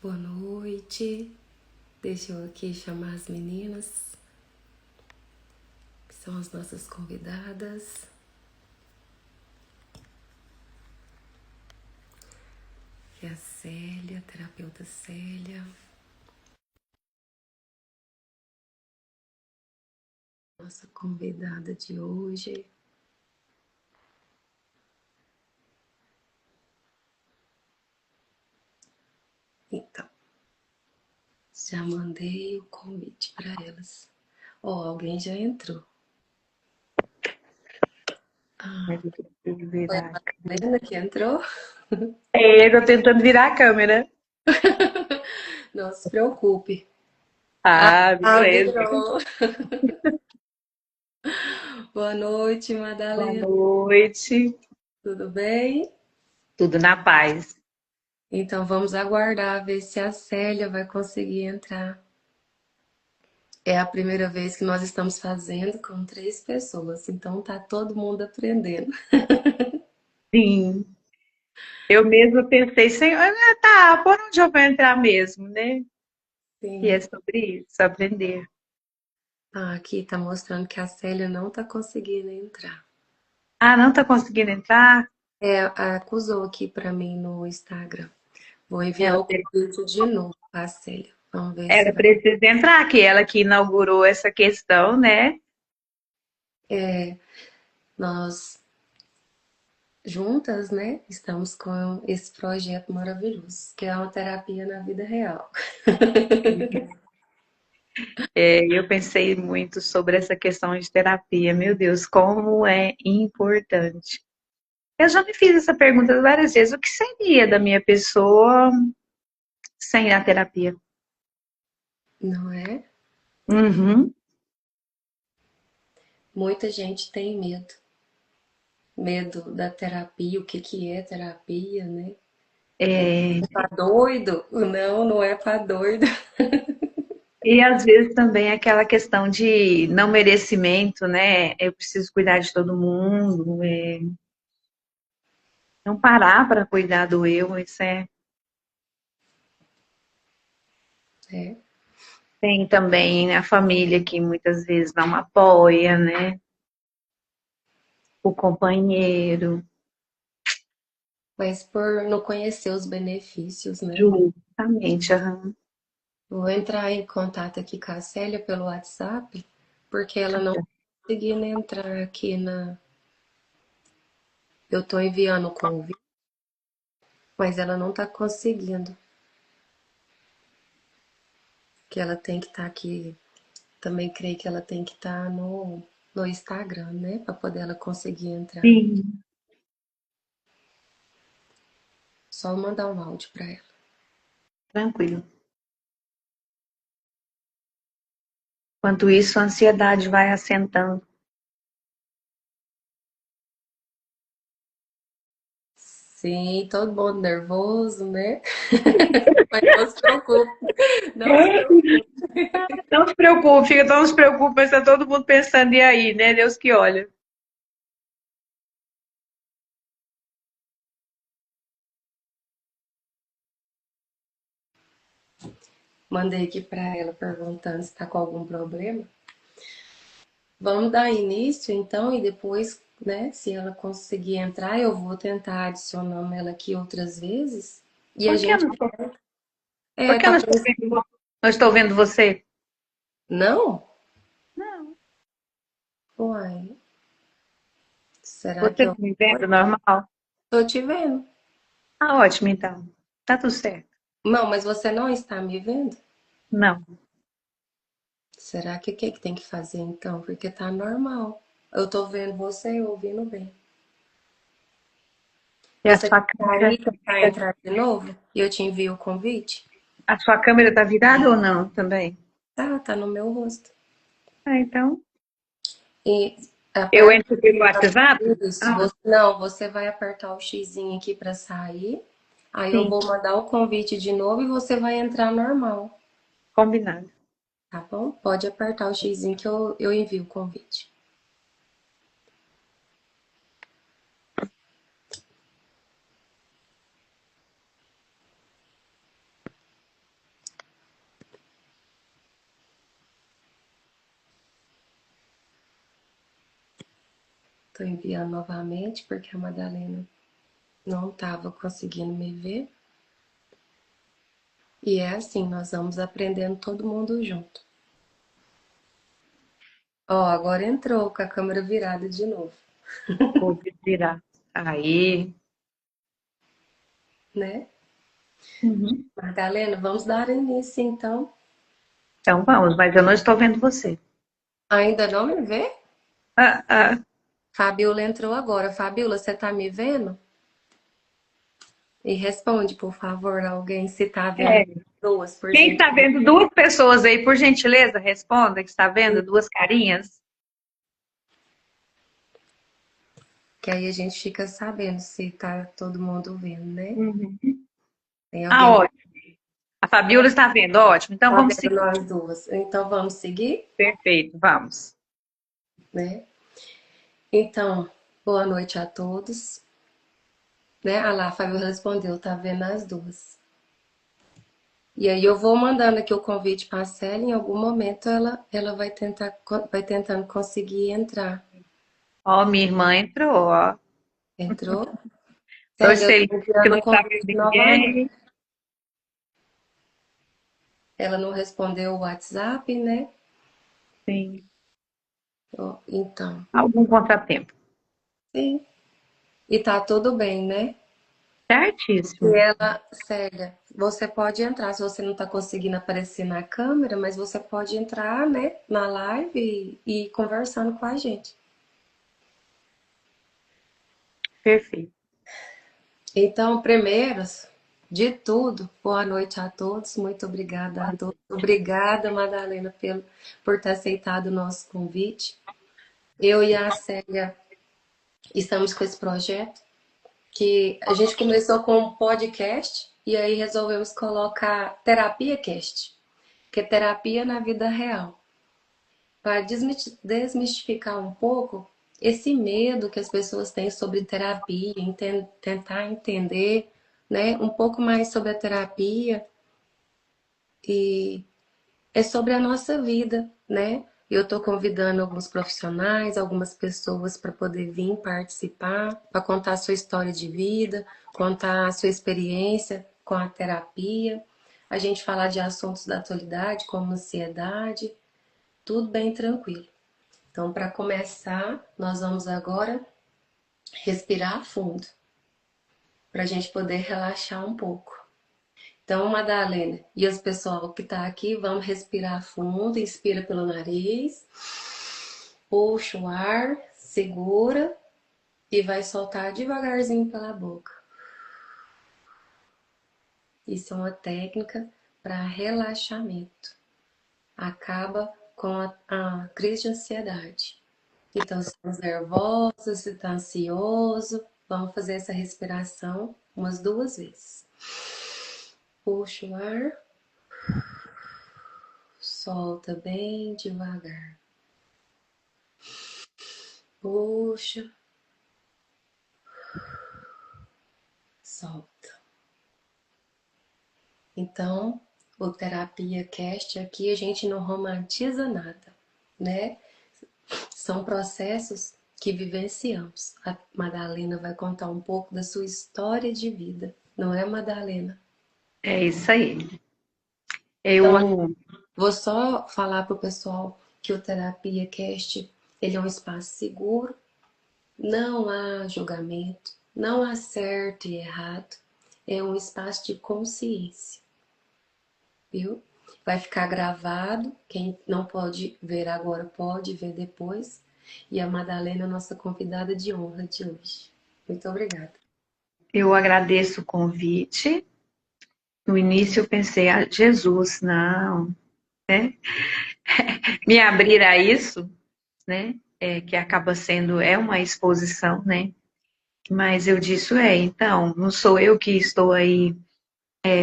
Boa noite. Deixa eu aqui chamar as meninas, que são as nossas convidadas. Que é a Célia, a terapeuta Célia. Nossa convidada de hoje. Então, já mandei o convite para elas. Ó, alguém já entrou. Mas eu preciso Foi virar a a câmera. Madalena que entrou? Eu tô tentando virar a câmera. Não se preocupe. Ah, beleza. Virou. Boa noite, Boa Madalena. noite. Tudo bem? Tudo na paz. Então vamos aguardar ver se a Célia vai conseguir entrar. É a primeira vez que nós estamos fazendo com 3 pessoas, então tá todo mundo aprendendo. Sim. Eu mesma pensei, Senhor, tá, por onde eu vou entrar mesmo, né? E é Sim. sobre isso, aprender. Ah, aqui tá mostrando que a Célia não tá conseguindo entrar. Ah, não tá conseguindo entrar? É, acusou aqui pra mim no Instagram. Vou enviar Ela, o convite de novo pra Célia. Vamos ver se ela vai. precisa entrar, que ela que inaugurou essa questão, né? Nós juntas, né, estamos com esse projeto maravilhoso, que é uma terapia na vida real. Eu pensei muito sobre essa questão de terapia. Meu Deus, como é importante. Eu já me fiz essa pergunta várias vezes. O que seria da minha pessoa sem a terapia? Não é? Uhum. Muita gente tem medo. Medo da terapia, o que que é terapia, né? É, Tá doido? Não, não é pra doido. e às vezes também aquela questão de não merecimento, né? Eu preciso cuidar de todo mundo, não parar para cuidar do eu, isso é. É, Tem também a família que muitas vezes não apoia, né? O companheiro, mas por não conhecer os benefícios, né? justamente. Aham. Vou entrar em contato aqui com a Célia pelo WhatsApp, porque ela não tá conseguindo entrar aqui na. Eu tô enviando o convite, mas ela não tá conseguindo. Que ela tem que estar aqui. Também creio que ela tem que estar no Instagram, né? Pra poder ela conseguir entrar. Sim, Só mandar um áudio pra ela. tranquilo. Enquanto isso, a ansiedade vai assentando. Sim, todo mundo nervoso, né? Mas não se preocupe, não se preocupe. Não se preocupe, fica, não se preocupe, mas está todo mundo pensando, e aí, né? Deus que olha. Mandei aqui para ela perguntando se está com algum problema. Vamos dar início então e depois, né, se ela conseguir entrar, eu vou tentar adicionando ela aqui outras vezes. E a Por que eu gente não estou, por que eu tá não estou vendo, não estou vendo você? não? Não. Uai, será que Você eu está me vendo normal? tô te vendo? Ah, ótimo, então. Tá tudo certo. Não, mas você não está me vendo? Não. Será que o que que tem que fazer então? Porque tá normal. Eu tô vendo você e ouvindo bem. E a Você sua quer câmera, sair, tentar entrar de novo? E eu te envio o convite? a sua câmera está virada ou não também? Tá no meu rosto. Ah, então. E Eu aperta entro pelo WhatsApp? isso. Ah, Não, você vai apertar o xizinho aqui para sair. Aí eu sim, vou mandar o convite de novo e você vai entrar normal, combinado. tá bom? Pode apertar o xizinho que eu envio o convite. Tô enviando novamente porque a Madalena não estava conseguindo me ver. E é assim, nós vamos aprendendo todo mundo junto. Ó, agora entrou com a câmera virada de novo, Vou virar. Aí. né? Uhum. Madalena, vamos dar início então. Então vamos, mas eu não estou vendo você. Ainda não me vê? Ah, ah. Fabiola entrou agora. Fabiola, você tá me vendo? E responde, por favor, alguém se tá vendo É. duas, por Quem gente. está vendo duas pessoas aí, por gentileza, responda que está vendo duas carinhas. Que aí a gente fica sabendo se tá todo mundo vendo, né? Uhum. Tem Ah, alguém que ótimo. A Fabiola está vendo, ótimo. Então tá vamos vendo seguir. nós duas. Então vamos seguir, Perfeito, vamos. né? Então, boa noite a todos. Né? Ah lá, a Fabiola respondeu, tá vendo as duas. E aí eu vou mandando aqui o convite para a Célia, em algum momento ela vai tentando conseguir entrar. Ó, minha irmã entrou, ó. Entrou? Dois Célia, eu tô felizes que enviando não o está convite vendo novamente. ninguém. Ela não respondeu o WhatsApp, né? Sim. Ó, então, Algum contratempo. sim. E tá tudo bem, né? E Certíssimo. ela, Célia, você pode entrar, se você não tá conseguindo aparecer na câmera, mas você pode entrar, né, na live e ir conversando com a gente. Perfeito. Então, primeiros de tudo, boa noite a todos, muito obrigada a todos. Obrigada, Madalena, por ter aceitado o nosso convite. Eu e a Célia estamos com esse projeto que a gente começou com um podcast e aí resolvemos colocar Terapia Cast, que é terapia na vida real, para desmistificar um pouco esse medo que as pessoas têm sobre terapia, tentar entender, né, um pouco mais sobre a terapia e é sobre a nossa vida, né? Eu estou convidando alguns profissionais, algumas pessoas para poder vir participar, para contar a sua história de vida, contar a sua experiência com a terapia, a gente falar de assuntos da atualidade, como ansiedade, tudo bem tranquilo. Então, para começar, nós vamos agora respirar fundo, para a gente poder relaxar um pouco. Então, Madalena e os pessoal que está aqui, vamos respirar fundo, inspira pelo nariz, puxa o ar, segura e vai soltar devagarzinho pela boca. Isso é uma técnica para relaxamento. Acaba com a crise de ansiedade. Então, se está nervoso, se está ansioso, vamos fazer essa respiração umas 2 vezes. Puxa o ar, solta bem devagar. Puxa, solta. Então, o Terapia Cast aqui a gente não romantiza nada, né? São processos que vivenciamos. A Madalena vai contar um pouco da sua história de vida, não é, Madalena? É isso aí. Então, Eu. vou só falar para o pessoal que o Terapia Cast ele é um espaço seguro, não há julgamento, não há certo e errado, é um espaço de consciência, viu? Vai ficar gravado, quem não pode ver agora pode ver depois. E a Madalena é a nossa convidada de honra de hoje. Muito obrigada. Eu agradeço o convite. No início eu pensei, ah, Jesus, não, né? Me abrir a isso, né? Que acaba sendo, é uma exposição, né? Mas eu disse, então, não sou eu que estou aí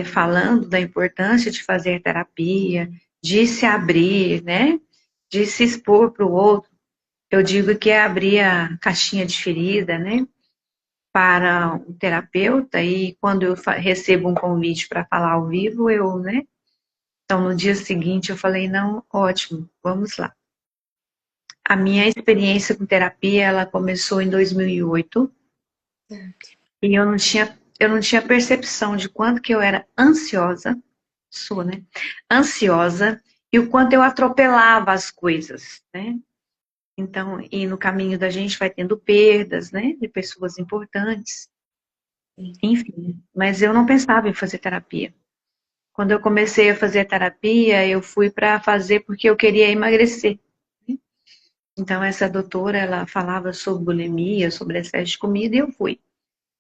falando da importância de fazer terapia, de se abrir, né? De se expor para o outro. Eu digo que é abrir a caixinha de ferida, né? Para o terapeuta, e quando eu recebo um convite para falar ao vivo, eu, né? Então, no dia seguinte, eu falei, não, ótimo, vamos lá. A minha experiência com terapia, ela começou em 2008 Certo. e eu não tinha percepção de quanto que eu era ansiosa, sou, né? Ansiosa e o quanto eu atropelava as coisas, né? Então, e no caminho da gente vai tendo perdas, né? De pessoas importantes, Sim. enfim. Mas eu não pensava em fazer terapia. Quando eu comecei a fazer terapia, eu fui para fazer porque eu queria emagrecer. Então, essa doutora, ela falava sobre bulimia, sobre excesso de comida, e eu fui.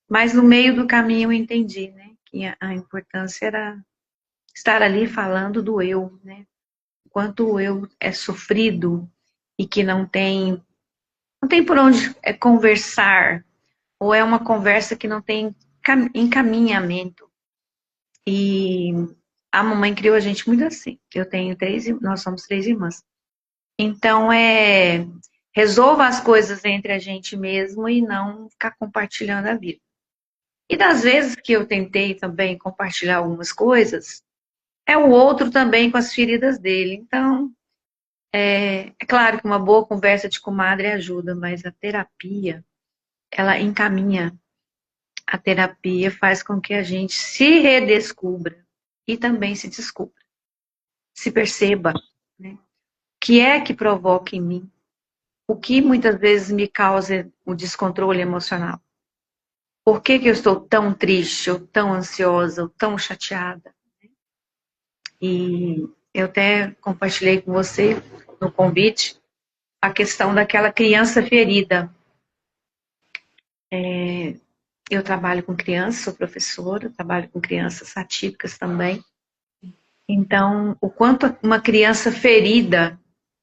Mas no meio do caminho eu entendi, né, que a importância era estar ali falando do eu, né, o quanto o eu é sofrido e que não tem por onde conversar, ou é uma conversa que não tem encaminhamento. E a mamãe criou a gente muito assim. Nós somos 3 irmãs. Então, resolva as coisas entre a gente mesmo e não ficar compartilhando a vida. E das vezes que eu tentei também compartilhar algumas coisas, é o outro também com as feridas dele. Então, é claro que uma boa conversa de comadre ajuda, mas a terapia, ela encaminha. A terapia faz com que a gente se redescubra e também se descubra, se perceba, né? O que é que provoca em mim? O que muitas vezes me causa o descontrole emocional? Por que que eu estou tão triste, ou tão ansiosa, ou tão chateada? E eu até compartilhei com você no convite a questão daquela criança ferida. Eu trabalho com crianças, sou professora, trabalho com crianças atípicas também. Então, o quanto uma criança ferida,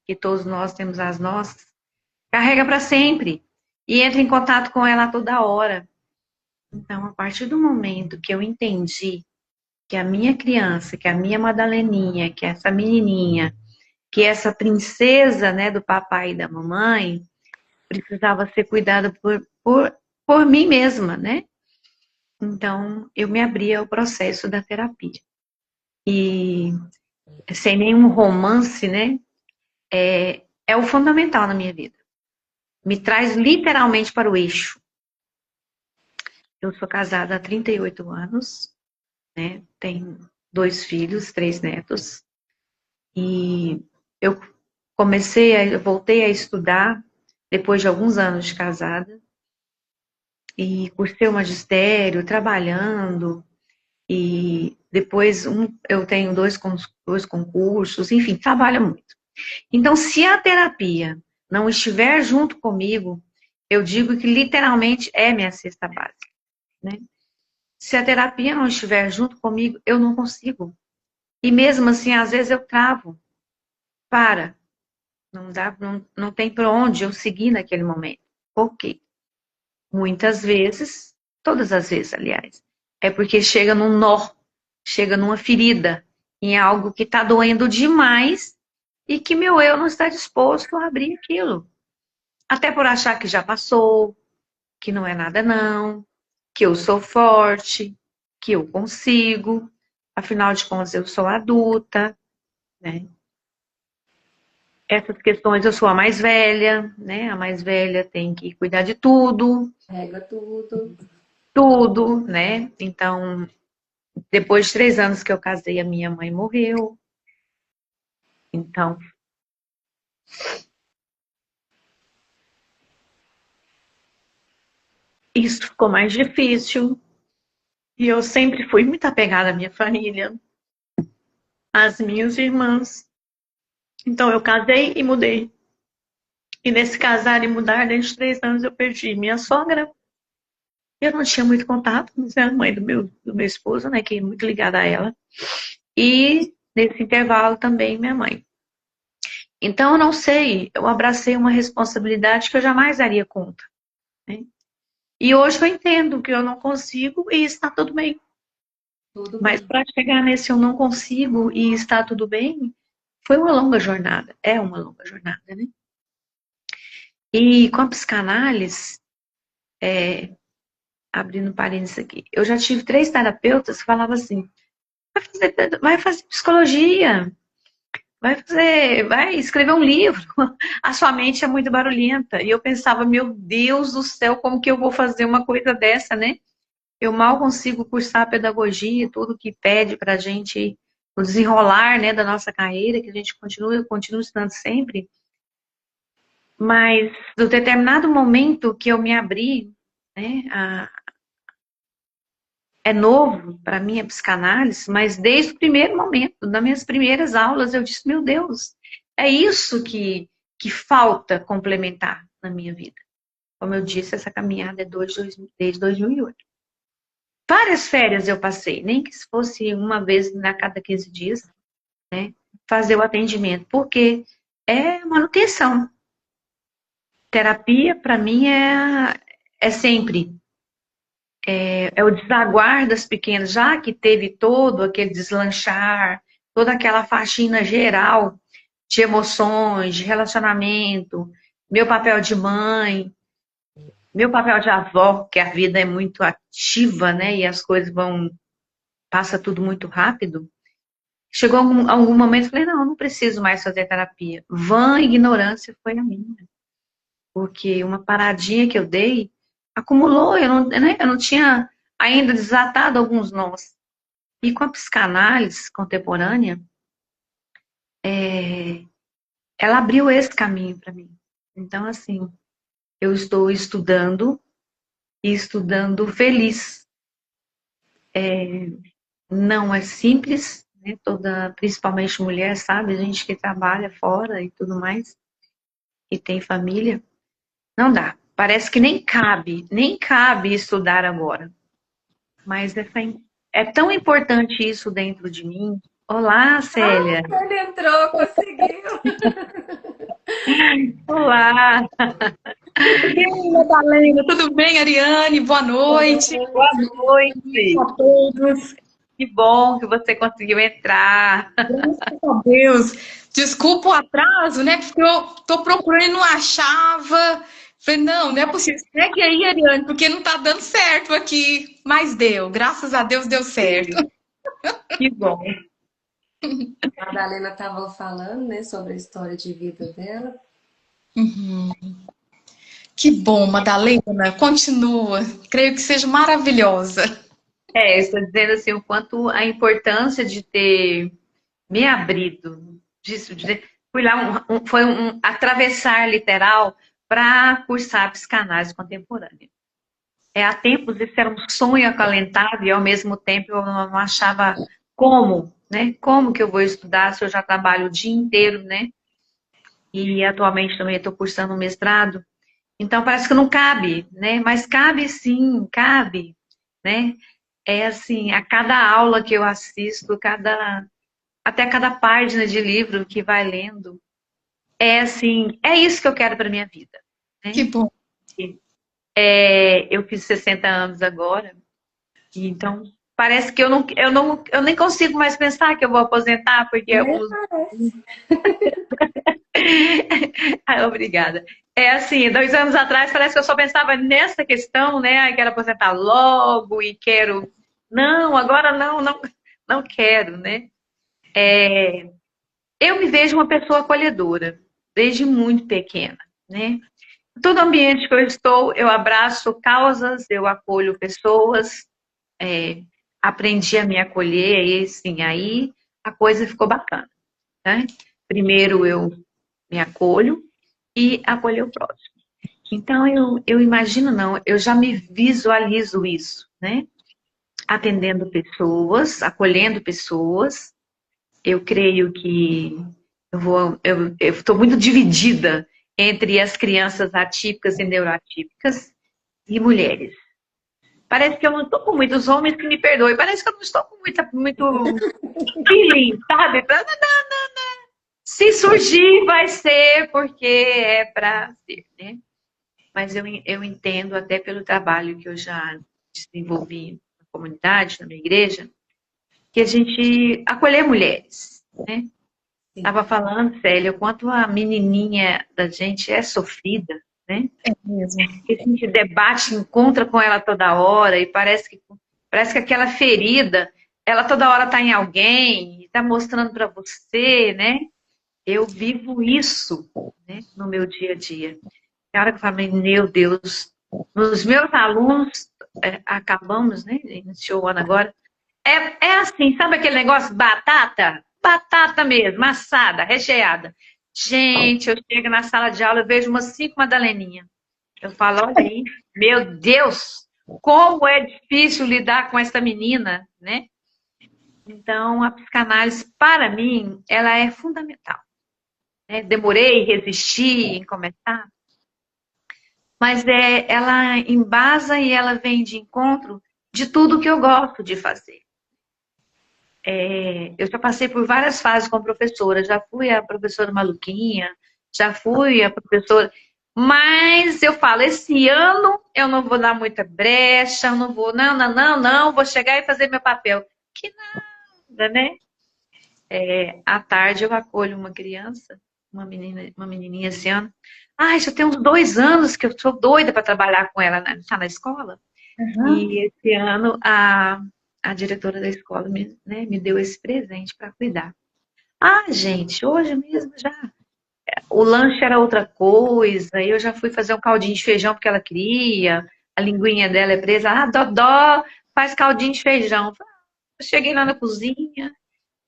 que todos nós temos as nossas, carrega para sempre e entra em contato com ela a toda hora. Então, a partir do momento que eu entendi que a minha criança, que a minha Madaleninha, que essa menininha, que essa princesa, né, do papai e da mamãe, precisava ser cuidada por mim mesma, né? Então, eu me abri ao processo da terapia. E sem nenhum romance, né? É o fundamental na minha vida. Me traz literalmente para o eixo. Eu sou casada há 38 anos, né? Tenho 2 filhos, 3 netos. E eu eu voltei a estudar depois de alguns anos de casada. E cursei o magistério, trabalhando. E depois eu tenho dois concursos, enfim, trabalho muito. Então, se a terapia não estiver junto comigo, eu digo que literalmente é minha cesta básica, né? Se a terapia não estiver junto comigo, eu não consigo. E mesmo assim, às vezes eu travo. Para. Não dá, não tem para onde eu seguir naquele momento. Ok. Muitas vezes, todas as vezes, aliás, é porque chega num nó, chega numa ferida, em algo que está doendo demais e que meu eu não está disposto a abrir aquilo. Até por achar que já passou, que não é nada não, que eu sou forte, que eu consigo, afinal de contas eu sou adulta, né? Essas questões eu sou a mais velha, né? A mais velha tem que cuidar de tudo, Pega tudo. tudo, né? Então, depois de 3 anos que eu casei, a minha mãe morreu. Então, isso ficou mais difícil. E eu sempre fui muito apegada à minha família, às minhas irmãs. Então, eu casei e mudei. E nesse casar e mudar, dentro de 3 anos, eu perdi minha sogra. Eu não tinha muito contato, mas é a mãe do meu esposo, né, que é muito ligada a ela. E nesse intervalo também minha mãe. Então, eu não sei, eu abracei uma responsabilidade que eu jamais daria conta, né? E hoje eu entendo que eu não consigo e está tudo bem. Tudo Mas bem. para chegar nesse eu não consigo e está tudo bem, foi uma longa jornada. É uma longa jornada, né? E com a psicanálise, abrindo parênteses aqui, eu já tive 3 terapeutas que falavam assim: vai fazer psicologia, vai escrever um livro. A sua mente é muito barulhenta. E eu pensava, meu Deus do céu, como que eu vou fazer uma coisa dessa, né? Eu mal consigo cursar a pedagogia, tudo que pede para a gente, o desenrolar, né, da nossa carreira, que a gente continua estudando sempre. Mas, no determinado momento que eu me abri, né, é novo para mim a psicanálise, mas desde o primeiro momento, das minhas primeiras aulas, eu disse, meu Deus, é isso que falta complementar na minha vida. Como eu disse, essa caminhada é desde 2008. Várias férias eu passei, nem que se fosse uma vez a cada 15 dias, né, fazer o atendimento, porque é manutenção. Terapia, para mim, é sempre. É o desaguar das pequenas, já que teve todo aquele deslanchar, toda aquela faxina geral de emoções, de relacionamento, meu papel de mãe, meu papel de avó, que a vida é muito ativa, né? E as coisas passa tudo muito rápido. Chegou algum momento que eu falei, não preciso mais fazer terapia. Vã ignorância foi a minha. Porque uma paradinha que eu dei acumulou, eu não tinha ainda desatado alguns nós. E com a psicanálise contemporânea, ela abriu esse caminho para mim. Então, assim, eu estou estudando e estudando feliz. Não é simples, né? Principalmente mulher, sabe? Gente que trabalha fora e tudo mais, e tem família. Não dá. Parece que nem cabe estudar agora. Mas é tão importante isso dentro de mim. Olá, Célia. Ele entrou, conseguiu. Olá. Tudo bem, Madalena? Tudo bem, Ariane? Boa noite. Boa noite. A todos. Que bom que você conseguiu entrar. Graças a Deus. Desculpa o atraso, né? Porque eu tô procurando e não achava. Falei, não é possível. Segue aí, Ariane, porque não tá dando certo aqui. Mas deu. Graças a Deus deu certo. Que bom. A Madalena estava falando, né, sobre a história de vida dela. Que bom, Madalena. Continua. Creio que seja maravilhosa. Estou dizendo assim, o quanto a importância de ter me abrido, fui lá, foi um atravessar literal para cursar psicanálise contemporânea. Há tempos isso era um sonho acalentado e ao mesmo tempo eu não achava como, né? Como que eu vou estudar se eu já trabalho o dia inteiro, né? E atualmente também estou cursando um mestrado. Então parece que não cabe, né? Mas cabe sim, cabe, né? É assim, a cada aula que eu assisto, até cada página de livro que vai lendo, é assim, é isso que eu quero para minha vida, né? Que bom. Eu fiz 60 anos agora, então parece que eu nem consigo mais pensar que eu vou aposentar, porque alguns... Obrigada. É assim, 2 anos atrás parece que eu só pensava nessa questão, né? Ai, quero aposentar logo e quero... Não, agora não quero, né? Eu me vejo uma pessoa acolhedora, desde muito pequena, né? Todo ambiente que eu estou, eu abraço causas, eu acolho pessoas, aprendi a me acolher, e assim, aí a coisa ficou bacana, né? Primeiro eu me acolho e acolho o próximo. Então eu imagino, não, eu já me visualizo isso, né? Atendendo pessoas, acolhendo pessoas. Eu creio que eu estou muito dividida entre as crianças atípicas e neuroatípicas e mulheres. Parece que eu não estou com muitos homens que me perdoem. Parece que eu não estou com muito feeling, sabe? Se surgir, vai ser porque é para ser, né? Mas eu entendo, até pelo trabalho que eu já desenvolvi na comunidade, na minha igreja, que a gente acolher mulheres, né? Estava falando, Célia, o quanto a menininha da gente é sofrida, né? É mesmo. Que a gente debate, encontra com ela toda hora e parece que aquela ferida, ela toda hora está em alguém, está mostrando para você, né? eu vivo isso, né, no meu dia a dia. Na hora que eu falei, meu Deus, nos meus alunos, acabamos, né, iniciou o ano agora, é assim, sabe aquele negócio batata? Batata mesmo, assada, recheada. Gente, eu chego na sala de aula, eu vejo umas 5 madaleninhas. Eu falo, olha aí, meu Deus, como é difícil lidar com essa menina, né? Então, a psicanálise, para mim, ela é fundamental, né? Demorei, resisti em começar, mas ela embasa e ela vem de encontro de tudo que eu gosto de fazer. Eu já passei por várias fases como professora, já fui a professora maluquinha, já fui a professora, mas eu falo, esse ano eu não vou dar muita brecha, eu não vou, não, vou chegar e fazer meu papel. Que nada, né? À tarde eu acolho uma criança, uma menininha esse ano. Ai, já tem uns 2 anos que eu sou doida para trabalhar com ela, né? Tá na escola. Uhum. E esse ano a diretora da escola me deu esse presente para cuidar. Ah, gente, hoje mesmo já. O lanche era outra coisa, eu já fui fazer um caldinho de feijão porque ela queria, a linguinha dela é presa. Ah, Dodó, faz caldinho de feijão. Eu cheguei lá na cozinha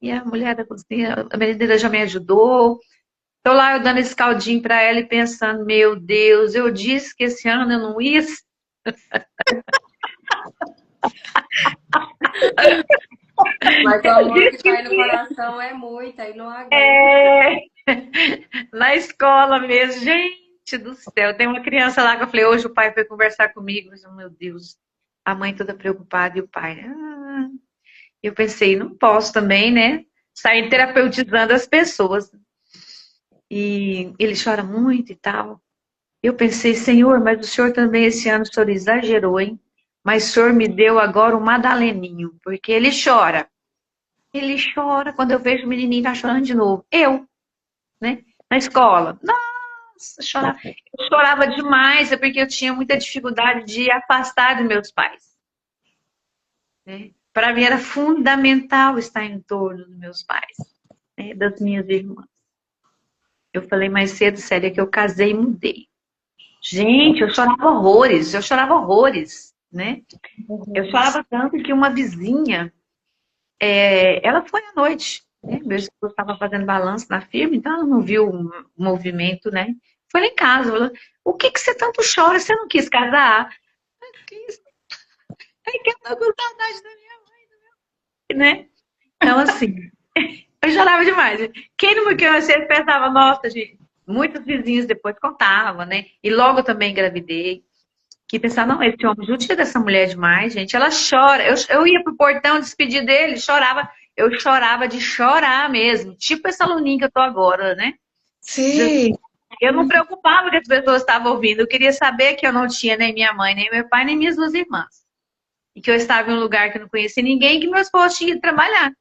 e a mulher da cozinha, a merendeira já me ajudou. Tô lá eu dando esse caldinho para ela e pensando, meu Deus, eu disse que esse ano eu não ia. Mas o amor que vai no coração é muito, aí não aguenta. É, na escola mesmo, gente do céu. Tem uma criança lá que eu falei, hoje o pai foi conversar comigo. Eu falei, meu Deus, a mãe toda preocupada e o pai. Eu pensei, não posso também, né? Sair terapeutizando as pessoas. E ele chora muito e tal. Eu pensei, Senhor, mas o Senhor também esse ano, o Senhor exagerou, hein? Mas o Senhor me deu agora um Madaleninho, porque ele chora. Ele chora quando eu vejo o menininho tá chorando de novo. Eu, né? Na escola. Nossa, eu chorava demais, é porque eu tinha muita dificuldade de afastar dos meus pais. Né? Para mim era fundamental estar em torno dos meus pais, né? Das minhas irmãs. Eu falei mais cedo, Célia, que eu casei e mudei. Gente, eu chorava horrores, né? Eu chorava tanto que uma vizinha, ela foi à noite, né? Meu esposo estava fazendo balanço na firma, então ela não viu o movimento, né? Foi lá em casa, falou, o que que você tanto chora? Você não quis casar? Eu quis. É que eu tô com saudade da minha mãe, né? Então, assim, eu chorava demais. Quem não me conhecia pensava, nossa, gente, muitos vizinhos depois contavam, né? E logo eu também engravidei. Que pensava, não, esse homem judia dessa mulher demais, gente. Ela chora. Eu ia pro portão despedir dele, chorava. Eu chorava de chorar mesmo. Tipo essa aluninha que eu tô agora, né? Sim. Eu não preocupava que as pessoas estavam ouvindo. Eu queria saber que eu não tinha nem minha mãe, nem meu pai, nem minhas 2 irmãs. E que eu estava em um lugar que eu não conhecia ninguém, que meu esposo tinha ido trabalhar.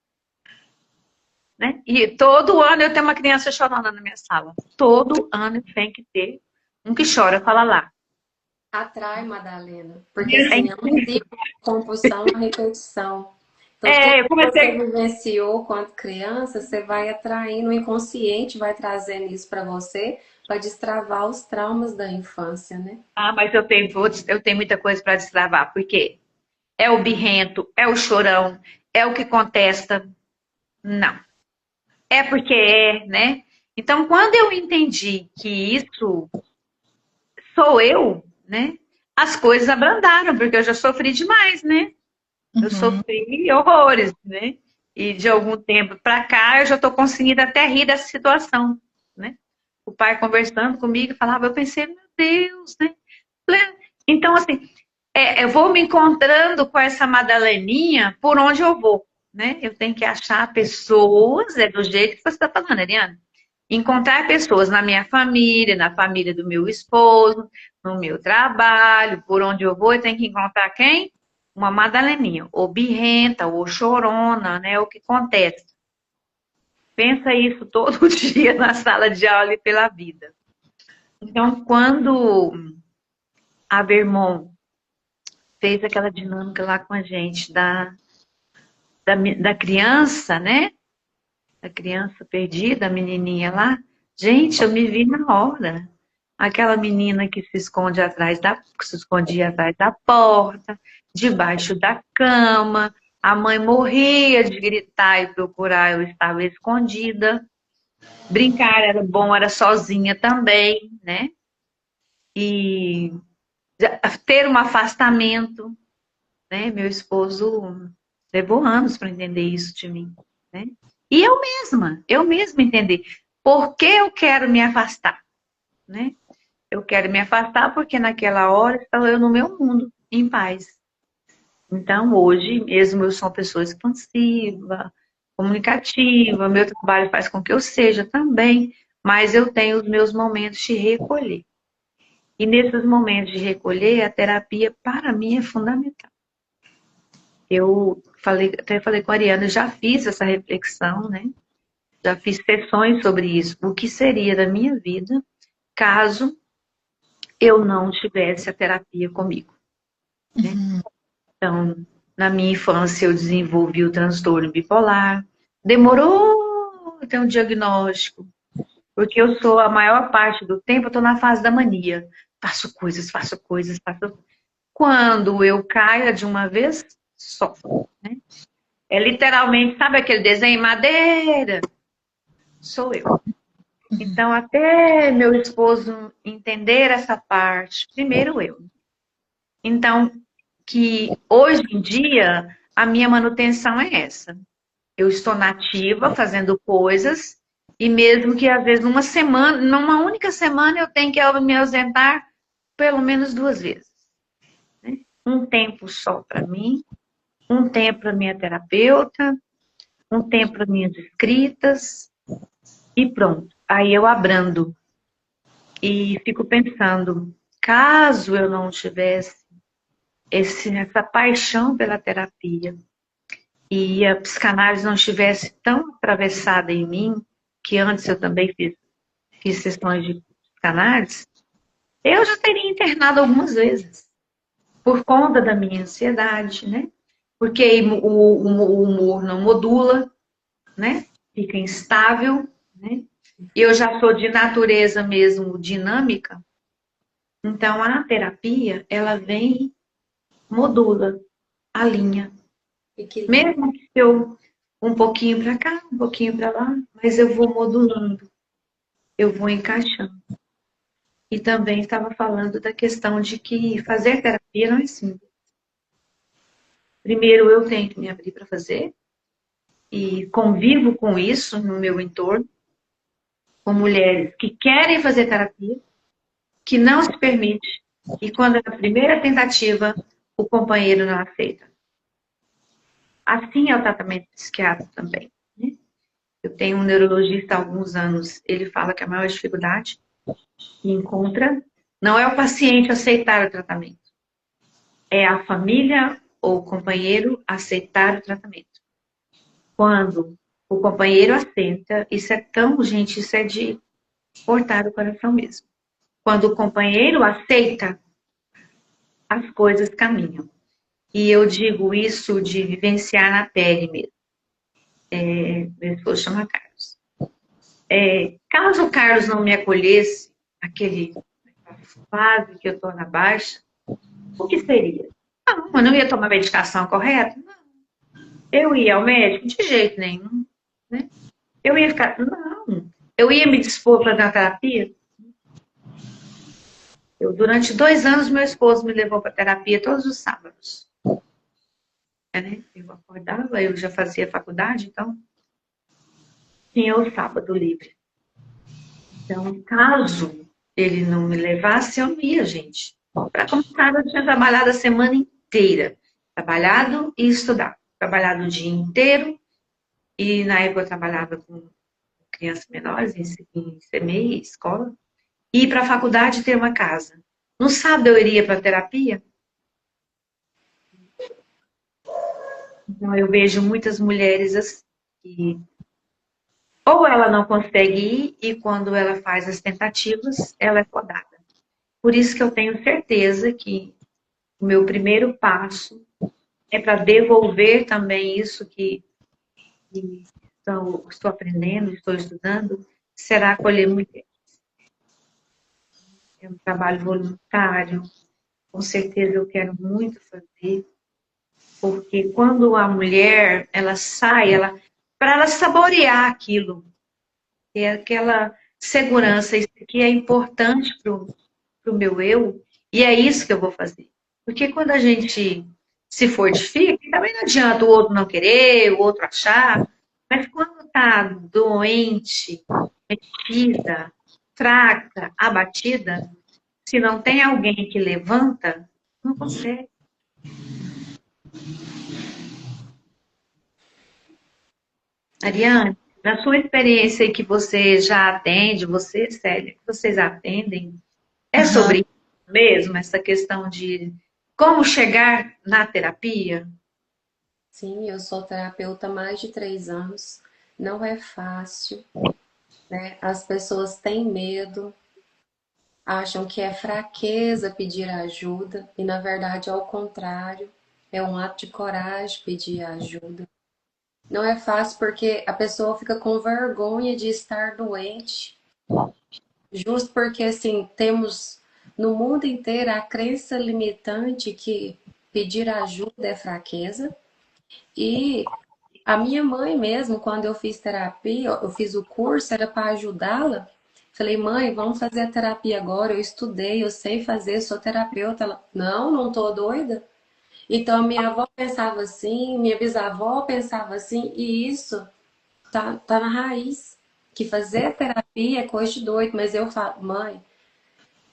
Né? E todo ano eu tenho uma criança chorando na minha sala. Todo ano tem que ter um que chora, fala lá. Atrai, Madalena. Porque assim, é um ciclo, compulsão, uma repetição. Então, tudo Eu que você comecei. vivenciou quando criança, você vai atraindo, o inconsciente vai trazendo isso para você, para destravar os traumas da infância, né? Ah, mas eu tenho muita coisa para destravar. Por quê? É o birrento, é o chorão, é o que contesta. Não. É porque né? Então, quando eu entendi que isso sou eu, né? As coisas abrandaram, porque eu já sofri demais, né? Eu Uhum. sofri horrores, né? E de algum tempo para cá eu já estou conseguindo até rir dessa situação, né? O pai conversando comigo falava, eu pensei, meu Deus, né? Então, assim, eu vou me encontrando com essa Madaleninha por onde eu vou, né? Eu tenho que achar pessoas, do jeito que você está falando, Ariana. Encontrar pessoas na minha família, na família do meu esposo, no meu trabalho, por onde eu vou, eu tenho que encontrar quem? Uma Madaleninha, ou birrenta, ou chorona, né? O que acontece? Pensa isso todo dia na sala de aula e pela vida. Então, quando a Vermont fez aquela dinâmica lá com a gente da criança, né? a criança perdida, a menininha lá. Gente, eu me vi na hora. Aquela menina que se esconde que se escondia atrás da porta, debaixo da cama. A mãe morria de gritar e procurar, eu estava escondida. Brincar era bom, era sozinha também, né? E ter um afastamento, né? Meu esposo levou anos para entender isso de mim, né? E eu mesma entender por que eu quero me afastar, né? Eu quero me afastar porque naquela hora estava eu no meu mundo, em paz. Então, hoje mesmo eu sou uma pessoa expansiva, comunicativa, meu trabalho faz com que eu seja também, mas eu tenho os meus momentos de recolher. E nesses momentos de recolher, a terapia para mim é fundamental. Até falei com a Ariana, eu já fiz essa reflexão, né? Já fiz sessões sobre isso. O que seria da minha vida caso eu não tivesse a terapia comigo, né? Então, na minha infância eu desenvolvi o transtorno bipolar. Demorou até um diagnóstico, porque eu sou a maior parte do tempo, eu estou na fase da mania. Faço coisas, faço coisas, faço. Quando eu caio de uma vez só, né? É literalmente, sabe aquele desenho madeira? Sou eu. Então, até meu esposo entender essa parte, primeiro eu. Então, que hoje em dia, a minha manutenção é essa. Eu estou nativa, fazendo coisas, e mesmo que às vezes numa única semana, eu tenho que me ausentar pelo menos 2 vezes, né? Um tempo só para mim, um tempo para minha terapeuta, um tempo para minhas escritas, e pronto. Aí eu abrando. E fico pensando, caso eu não tivesse essa paixão pela terapia e a psicanálise não estivesse tão atravessada em mim, que antes eu também fiz sessões de psicanálise, eu já teria internado algumas vezes, por conta da minha ansiedade, né? Porque o humor não modula, né? Fica instável, né? Eu já sou de natureza mesmo dinâmica, então a terapia, ela vem, modula a linha. Mesmo que eu um pouquinho para cá, um pouquinho para lá, mas eu vou modulando, eu vou encaixando. E também estava falando da questão de que fazer terapia não é simples. Primeiro eu tenho que me abrir para fazer, e convivo com isso no meu entorno, com mulheres que querem fazer terapia, que não se permite, e quando é a primeira tentativa, o companheiro não aceita. Assim é o tratamento psiquiátrico também, né? Eu tenho um neurologista há alguns anos, ele fala que a maior dificuldade que encontra não é o paciente aceitar o tratamento, é a família ou o companheiro aceitar o tratamento. Quando o companheiro aceita, isso é tão, gente, isso é de cortar o coração mesmo. Quando o companheiro aceita, as coisas caminham. E eu digo isso de vivenciar na pele mesmo. Meu esposo chama Carlos. Caso o Carlos não me acolhesse, aquele fase que eu estou na baixa, o que seria? Não, eu não ia tomar a medicação correta? Não. Eu ia ao médico? De jeito nenhum. Né? Eu ia ficar... Não. Eu ia me dispor para dar terapia? Durante 2 anos, meu esposo me levou para terapia todos os sábados. Né? Eu acordava, eu já fazia faculdade, então tinha o sábado livre. Então, caso ele não me levasse, eu não ia, gente. Para começar, eu tinha trabalhado a semana inteira. Trabalhado e estudado. Trabalhado o dia inteiro. E na época eu trabalhava com crianças menores, em CMEI, escola. E ir para a faculdade e ter uma casa. No sábado eu iria para a terapia. Então eu vejo muitas mulheres assim, que ou ela não consegue ir e quando ela faz as tentativas, ela é podada. Por isso que eu tenho certeza que o meu primeiro passo é para devolver também isso que que estou aprendendo, estou estudando, será acolher mulher. É um trabalho voluntário, com certeza eu quero muito fazer, porque quando a mulher, ela sai, para ela saborear aquilo, ter aquela segurança, isso aqui é importante para o meu eu, e é isso que eu vou fazer. Porque quando a gente se fortifica, também não adianta o outro não querer, o outro achar, mas quando está doente, metida, fraca, abatida, se não tem alguém que levanta, não consegue. Ariane, na sua experiência que você já atende, você, Célia, que vocês atendem, é Aham. sobre isso mesmo, essa questão de como chegar na terapia? Sim, eu sou terapeuta há mais de 3 anos. Não é fácil, né? As pessoas têm medo, acham que é fraqueza pedir ajuda, e na verdade, ao contrário, é um ato de coragem pedir ajuda. Não é fácil porque a pessoa fica com vergonha de estar doente, justo porque assim temos no mundo inteiro a crença limitante que pedir ajuda é fraqueza. E a minha mãe mesmo, quando eu fiz terapia, eu fiz o curso, era para ajudá-la. Falei, mãe, vamos fazer a terapia agora. Eu estudei, eu sei fazer, sou terapeuta. Ela, não tô doida. Então, minha avó pensava assim, minha bisavó pensava assim, e isso tá na raiz. Que fazer terapia é coisa de doido, mas eu falo, mãe,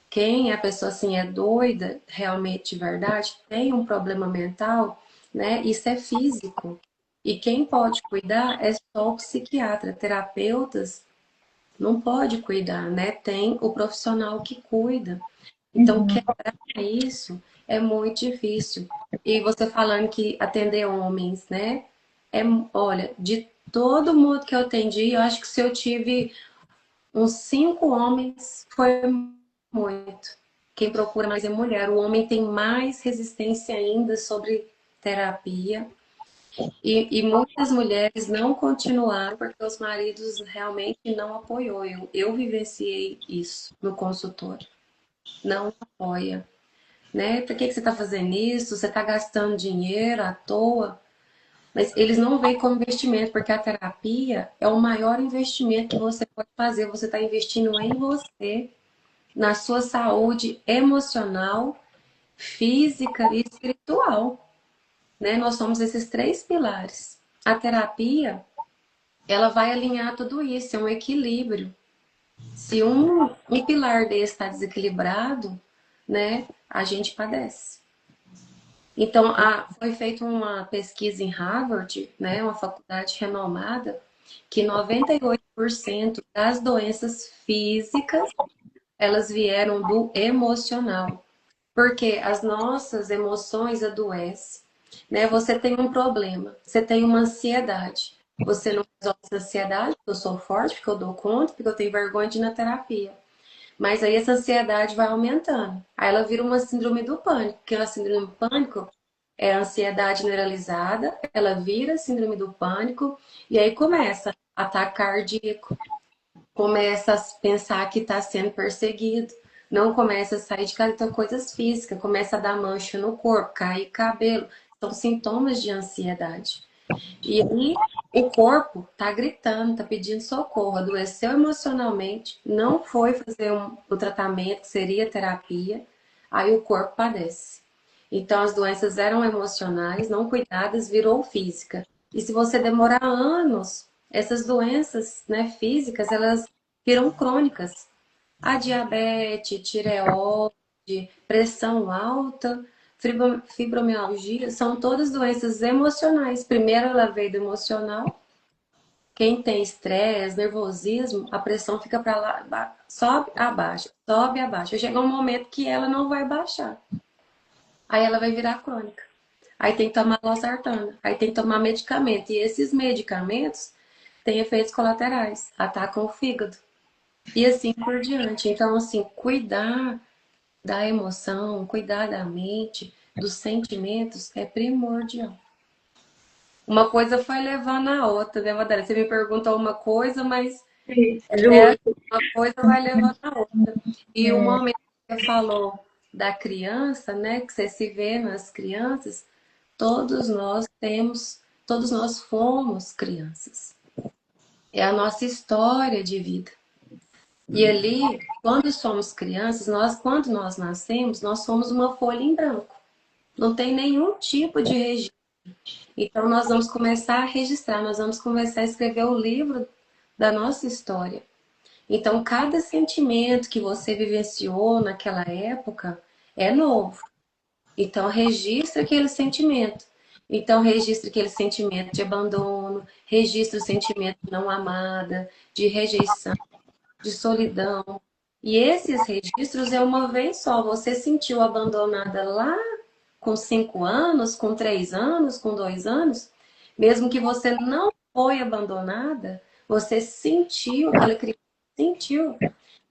quem é a pessoa assim é doida, realmente de verdade, tem um problema mental, né? Isso é físico. E quem pode cuidar é só o psiquiatra. Terapeutas não pode cuidar, né? Tem o profissional que cuida. Então, Uhum. quebrar isso é muito difícil. E você falando que atender homens, né? É, olha, de todo mundo que eu atendi, eu acho que se eu tive uns 5 homens, foi muito. Quem procura mais é mulher. O homem tem mais resistência ainda sobre terapia. E muitas mulheres não continuaram porque os maridos realmente não apoiou. Eu vivenciei isso no consultório. Não apoia, né? Por que você está fazendo isso? Você está gastando dinheiro à toa? Mas eles não veem como investimento, porque a terapia é o maior investimento que você pode fazer. Você está investindo em você, na sua saúde emocional, física e espiritual, né? Nós somos esses 3 pilares. A terapia, ela vai alinhar tudo isso, é um equilíbrio. Se um pilar desse está desequilibrado, né, a gente padece. Então, foi feita uma pesquisa em Harvard, né, uma faculdade renomada, que 98% das doenças físicas, elas vieram do emocional. Porque as nossas emoções adoecem, né? Você tem um problema, você tem uma ansiedade. Você não resolve essa ansiedade, porque eu sou forte, porque eu dou conta, porque eu tenho vergonha de ir na terapia. Mas aí essa ansiedade vai aumentando. Aí ela vira uma síndrome do pânico, porque a síndrome do pânico é a ansiedade generalizada, ela vira síndrome do pânico, e aí começa ataque cardíaco, começa a pensar que está sendo perseguido, não começa a sair de casa, então coisas físicas, começa a dar mancha no corpo, cair cabelo, são sintomas de ansiedade. E aí o corpo tá gritando, tá pedindo socorro, adoeceu emocionalmente, não foi fazer o tratamento, que seria terapia, aí o corpo padece. Então as doenças eram emocionais, não cuidadas, virou física. E se você demorar anos, essas doenças, né, físicas, elas viram crônicas. A diabetes, tireoide, pressão alta, fibromialgia, são todas doenças emocionais. Primeiro ela veio do emocional. Quem tem estresse, nervosismo, a pressão fica para lá, sobe, abaixa, sobe, abaixa. Chega um momento que ela não vai baixar. Aí ela vai virar crônica. Aí tem que tomar losartana, aí tem que tomar medicamento. E esses medicamentos têm efeitos colaterais, atacam o fígado. E assim por diante. Então, assim, cuidar da emoção, cuidar da mente, dos sentimentos é primordial. uma coisa foi levando a outra, né, Madalena? Você me perguntou uma coisa, mas é, Justo. uma coisa vai levando a outra. E o momento que você falou da criança, né, que você se vê nas crianças, todos nós temos, todos nós fomos crianças. É a nossa história de vida. E ali, quando somos crianças, quando nós nascemos, nós somos uma folha em branco. Não tem nenhum tipo de registro. Então, nós vamos começar a registrar, nós vamos começar a escrever o livro da nossa história. Então, cada sentimento que você vivenciou naquela época é novo. Então, registra aquele sentimento. Então, registra aquele sentimento de abandono, registra o sentimento de não amada, de rejeição, de solidão. E esses registros é uma vez só. Você sentiu abandonada lá com 5 anos, com 3 anos, com 2 anos, mesmo que você não foi abandonada, você sentiu, aquela criança sentiu,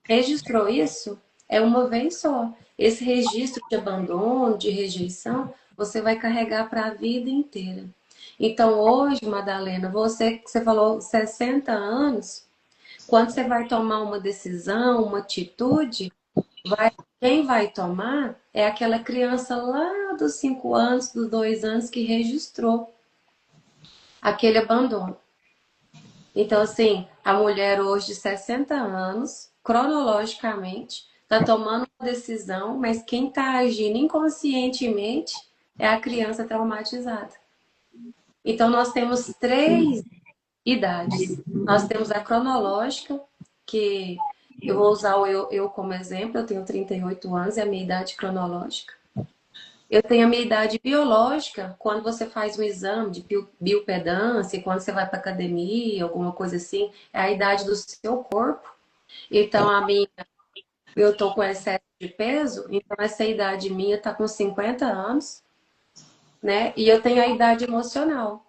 registrou isso, é uma vez só. Esse registro de abandono, de rejeição, você vai carregar para a vida inteira. Então, hoje, Madalena, você falou 60 anos, quando você vai tomar uma decisão, uma atitude, quem vai tomar é aquela criança lá dos 5 anos, dos 2 anos, que registrou aquele abandono. Então, assim, a mulher hoje de 60 anos, cronologicamente, está tomando uma decisão, mas quem está agindo inconscientemente é a criança traumatizada. Então, nós temos três idades. Nós temos a cronológica, que eu vou usar eu como exemplo, eu tenho 38 anos, é a minha idade cronológica. Eu tenho a minha idade biológica, quando você faz um exame de biopedância, quando você vai para academia, alguma coisa assim, é a idade do seu corpo. Então, eu estou com excesso de peso, então essa idade minha está com 50 anos, né? E eu tenho a idade emocional,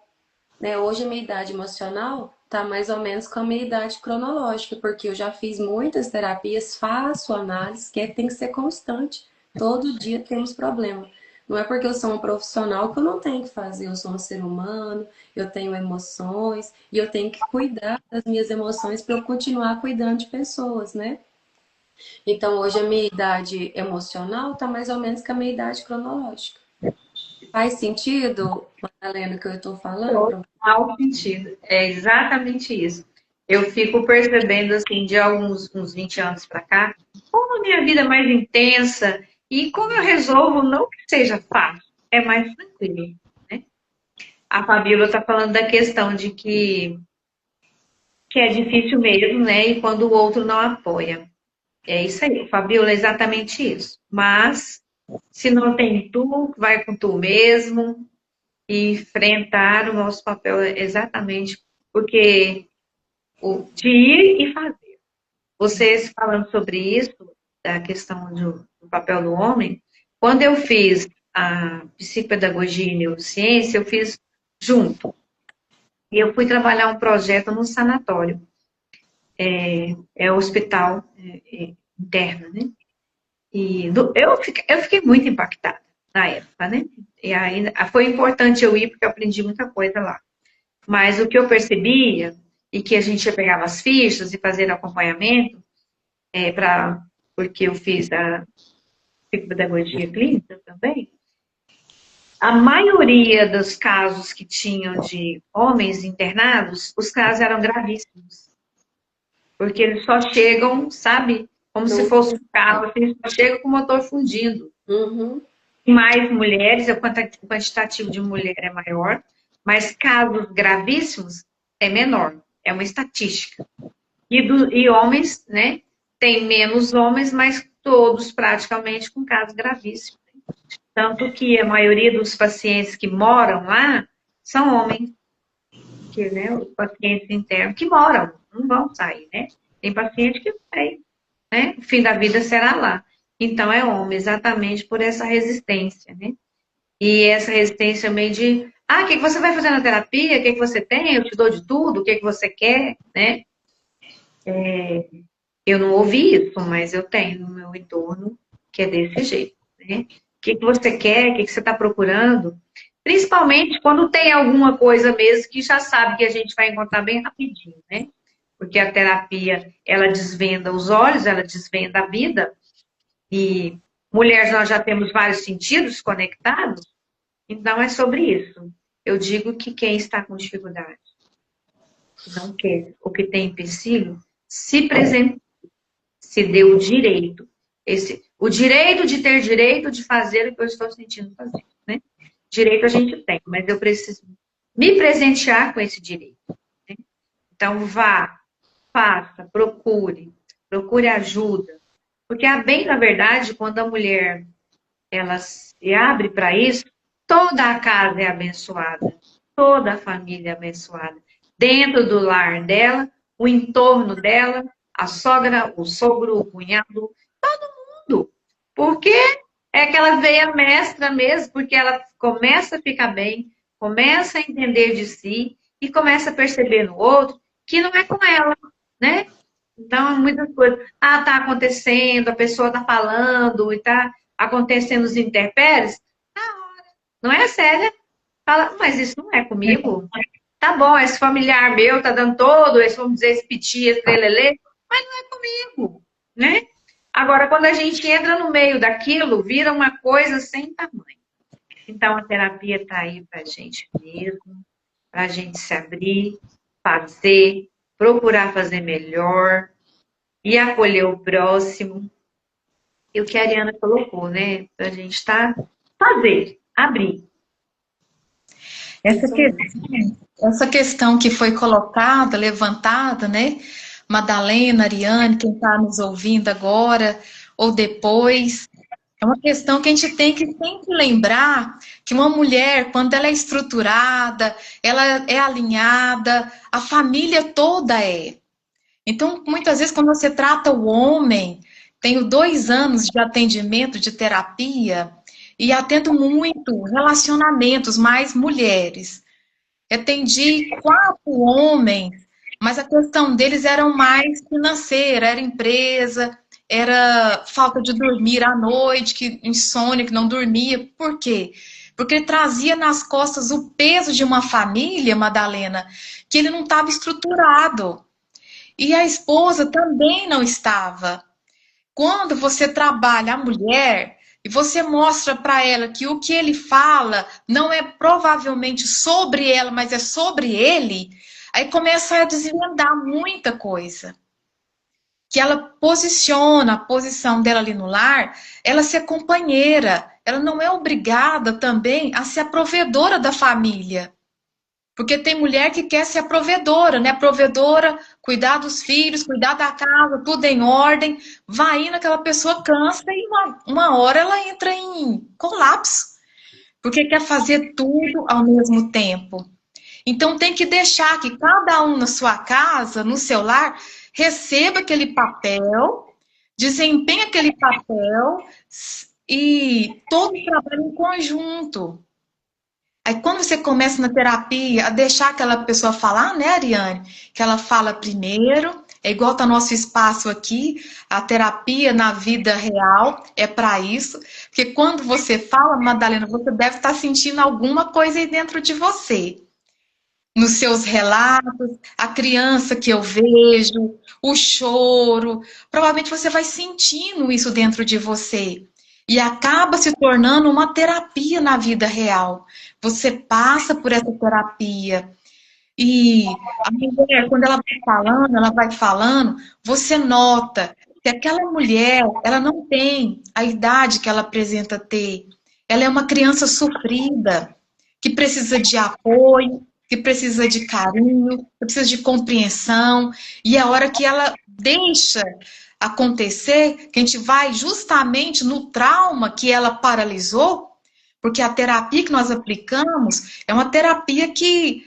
né? Hoje a minha idade emocional está mais ou menos com a minha idade cronológica, porque eu já fiz muitas terapias, faço análise, que tem que ser constante. Todo dia temos problema. Não é porque eu sou um profissional que eu não tenho que fazer. Eu sou um ser humano, eu tenho emoções e eu tenho que cuidar das minhas emoções para eu continuar cuidando de pessoas, né? Então hoje a minha idade emocional está mais ou menos com a minha idade cronológica. Faz sentido, Madalena, o que eu estou falando para Total sentido. É exatamente isso. Eu fico percebendo, assim, de alguns uns 20 anos para cá, como a minha vida é mais intensa e como eu resolvo, não que seja fácil, é mais tranquilo, né? A Fabíola está falando da questão de que é difícil mesmo, né? E quando o outro não apoia. É isso aí, Fabíola, é exatamente isso. Mas, se não tem tu, vai com tu mesmo, e enfrentar o nosso papel é exatamente porque de ir e fazer. Vocês falando sobre isso, da questão do papel do homem, quando eu fiz a psicopedagogia e neurociência, eu fiz junto. E eu fui trabalhar um projeto no sanatório. É o hospital interno, né? E eu fiquei muito impactada na época, né? E aí foi importante eu ir porque eu aprendi muita coisa lá. Mas o que eu percebia, e que a gente ia pegar as fichas e fazer acompanhamento, porque eu fiz a psicopedagogia clínica também, a maioria dos casos que tinham de homens internados, os casos eram gravíssimos. Porque eles só chegam, sabe, como se fosse um carro, assim, eles só chegam com o motor fundindo. Uhum. Mais mulheres, o quantitativo de mulher é maior, mas casos gravíssimos é menor, é uma estatística. E homens, né? Tem menos homens, mas todos praticamente com casos gravíssimos. Tanto que a maioria dos pacientes que moram lá são homens, que, né, os pacientes internos que moram, não vão sair, né? Tem paciente que vai, né? O fim da vida será lá. Então é homem, exatamente por essa resistência, né? E essa resistência meio de, o que você vai fazer na terapia? O que você tem? Eu te dou de tudo, o que você quer, né? Eu não ouvi isso, mas eu tenho no meu entorno que é desse jeito, né? O que você quer? O que você está procurando? Principalmente quando tem alguma coisa mesmo que já sabe que a gente vai encontrar bem rapidinho, né? Porque a terapia, ela desvenda os olhos, ela desvenda a vida. E mulheres, nós já temos vários sentidos conectados. Então, é sobre isso. Eu digo que quem está com dificuldade, que não quer, ou que tem empecilho, se presente, se dê o direito. O direito de ter direito de fazer o que eu estou sentindo fazer, né? Direito a gente tem, mas eu preciso me presentear com esse direito, né? Então, vá, faça, procure ajuda. Porque, bem na verdade, quando a mulher ela se abre para isso, toda a casa é abençoada, toda a família é abençoada. Dentro do lar dela, o entorno dela, a sogra, o sogro, o cunhado, tudo. Porque é aquela veia mestra mesmo, porque ela começa a ficar bem, começa a entender de si e começa a perceber no outro que não é com ela, né? Então, muitas coisas. Ah, tá acontecendo, a pessoa tá falando e tá acontecendo os intempéries. Não é séria. Fala, mas isso não é comigo. Tá bom, esse familiar meu tá dando todo, esse, vamos dizer, esse piti, esse lelele, mas não é comigo, né? Agora, quando a gente entra no meio daquilo, vira uma coisa sem tamanho. Então, a terapia está aí para a gente mesmo, para a gente se abrir, fazer, procurar fazer melhor e acolher o próximo. E o que a Ariana colocou, né? Para a gente fazer, abrir. Essa questão que foi colocada, levantada, né? Madalena, Ariane, quem está nos ouvindo agora ou depois, é uma questão que a gente tem que sempre lembrar que uma mulher, quando ela é estruturada, ela é alinhada, a família toda é. Então, muitas vezes, quando você trata o homem, tenho 2 anos de atendimento de terapia e atendo muito relacionamentos, mais mulheres. Atendi 4 homens, mas a questão deles era mais financeira, era empresa, era falta de dormir à noite, que insônia, que não dormia. Por quê? Porque ele trazia nas costas o peso de uma família, Madalena, que ele não estava estruturado. E a esposa também não estava. Quando você trabalha a mulher e você mostra para ela que o que ele fala não é provavelmente sobre ela, mas é sobre ele, aí começa a desvendar muita coisa. Que ela posiciona a posição dela ali no lar, ela ser companheira, ela não é obrigada também a ser a provedora da família. Porque tem mulher que quer ser a provedora, né? Provedora, cuidar dos filhos, cuidar da casa, tudo em ordem. Vai indo, aquela pessoa cansa e uma hora ela entra em colapso. Porque quer fazer tudo ao mesmo tempo. Então tem que deixar que cada um na sua casa, no seu lar, receba aquele papel, desempenhe aquele papel e todos trabalhem em conjunto. Aí quando você começa na terapia a deixar aquela pessoa falar, né, Ariane? Que ela fala primeiro, é igual tá nosso espaço aqui, a terapia na vida real é para isso. Porque quando você fala, Madalena, você deve estar sentindo alguma coisa aí dentro de você. Nos seus relatos, a criança que eu vejo, o choro, provavelmente você vai sentindo isso dentro de você. E acaba se tornando uma terapia na vida real. Você passa por essa terapia. E a mulher, quando ela vai falando, você nota que aquela mulher, ela não tem a idade que ela apresenta ter. Ela é uma criança sofrida, que precisa de apoio, que precisa de carinho, que precisa de compreensão. E a hora que ela deixa acontecer, que a gente vai justamente no trauma que ela paralisou, porque a terapia que nós aplicamos é uma terapia que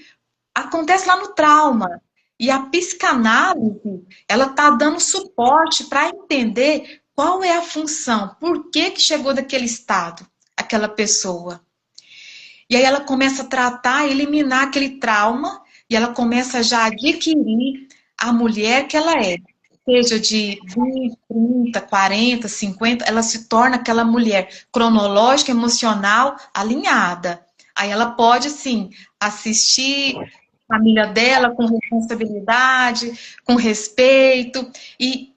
acontece lá no trauma. E a psicanálise, ela está dando suporte para entender qual é a função, por que chegou daquele estado, aquela pessoa. E aí ela começa a tratar, eliminar aquele trauma, e ela começa já a adquirir a mulher que ela é. Seja de 20, 30, 40, 50, ela se torna aquela mulher cronológica, emocional, alinhada. Aí ela pode, sim, assistir a família dela com responsabilidade, com respeito e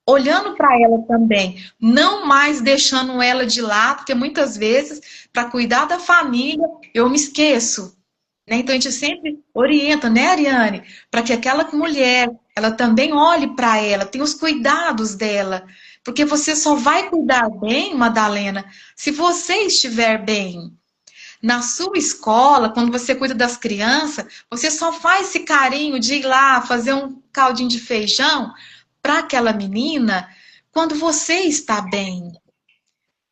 olhando para ela também, não mais deixando ela de lado, porque muitas vezes, para cuidar da família, eu me esqueço, né? Então a gente sempre orienta, né, Ariane, para que aquela mulher, ela também olhe para ela, tenha os cuidados dela, porque você só vai cuidar bem, Madalena, se você estiver bem. Na sua escola, quando você cuida das crianças, você só faz esse carinho de ir lá fazer um caldinho de feijão para aquela menina quando você está bem.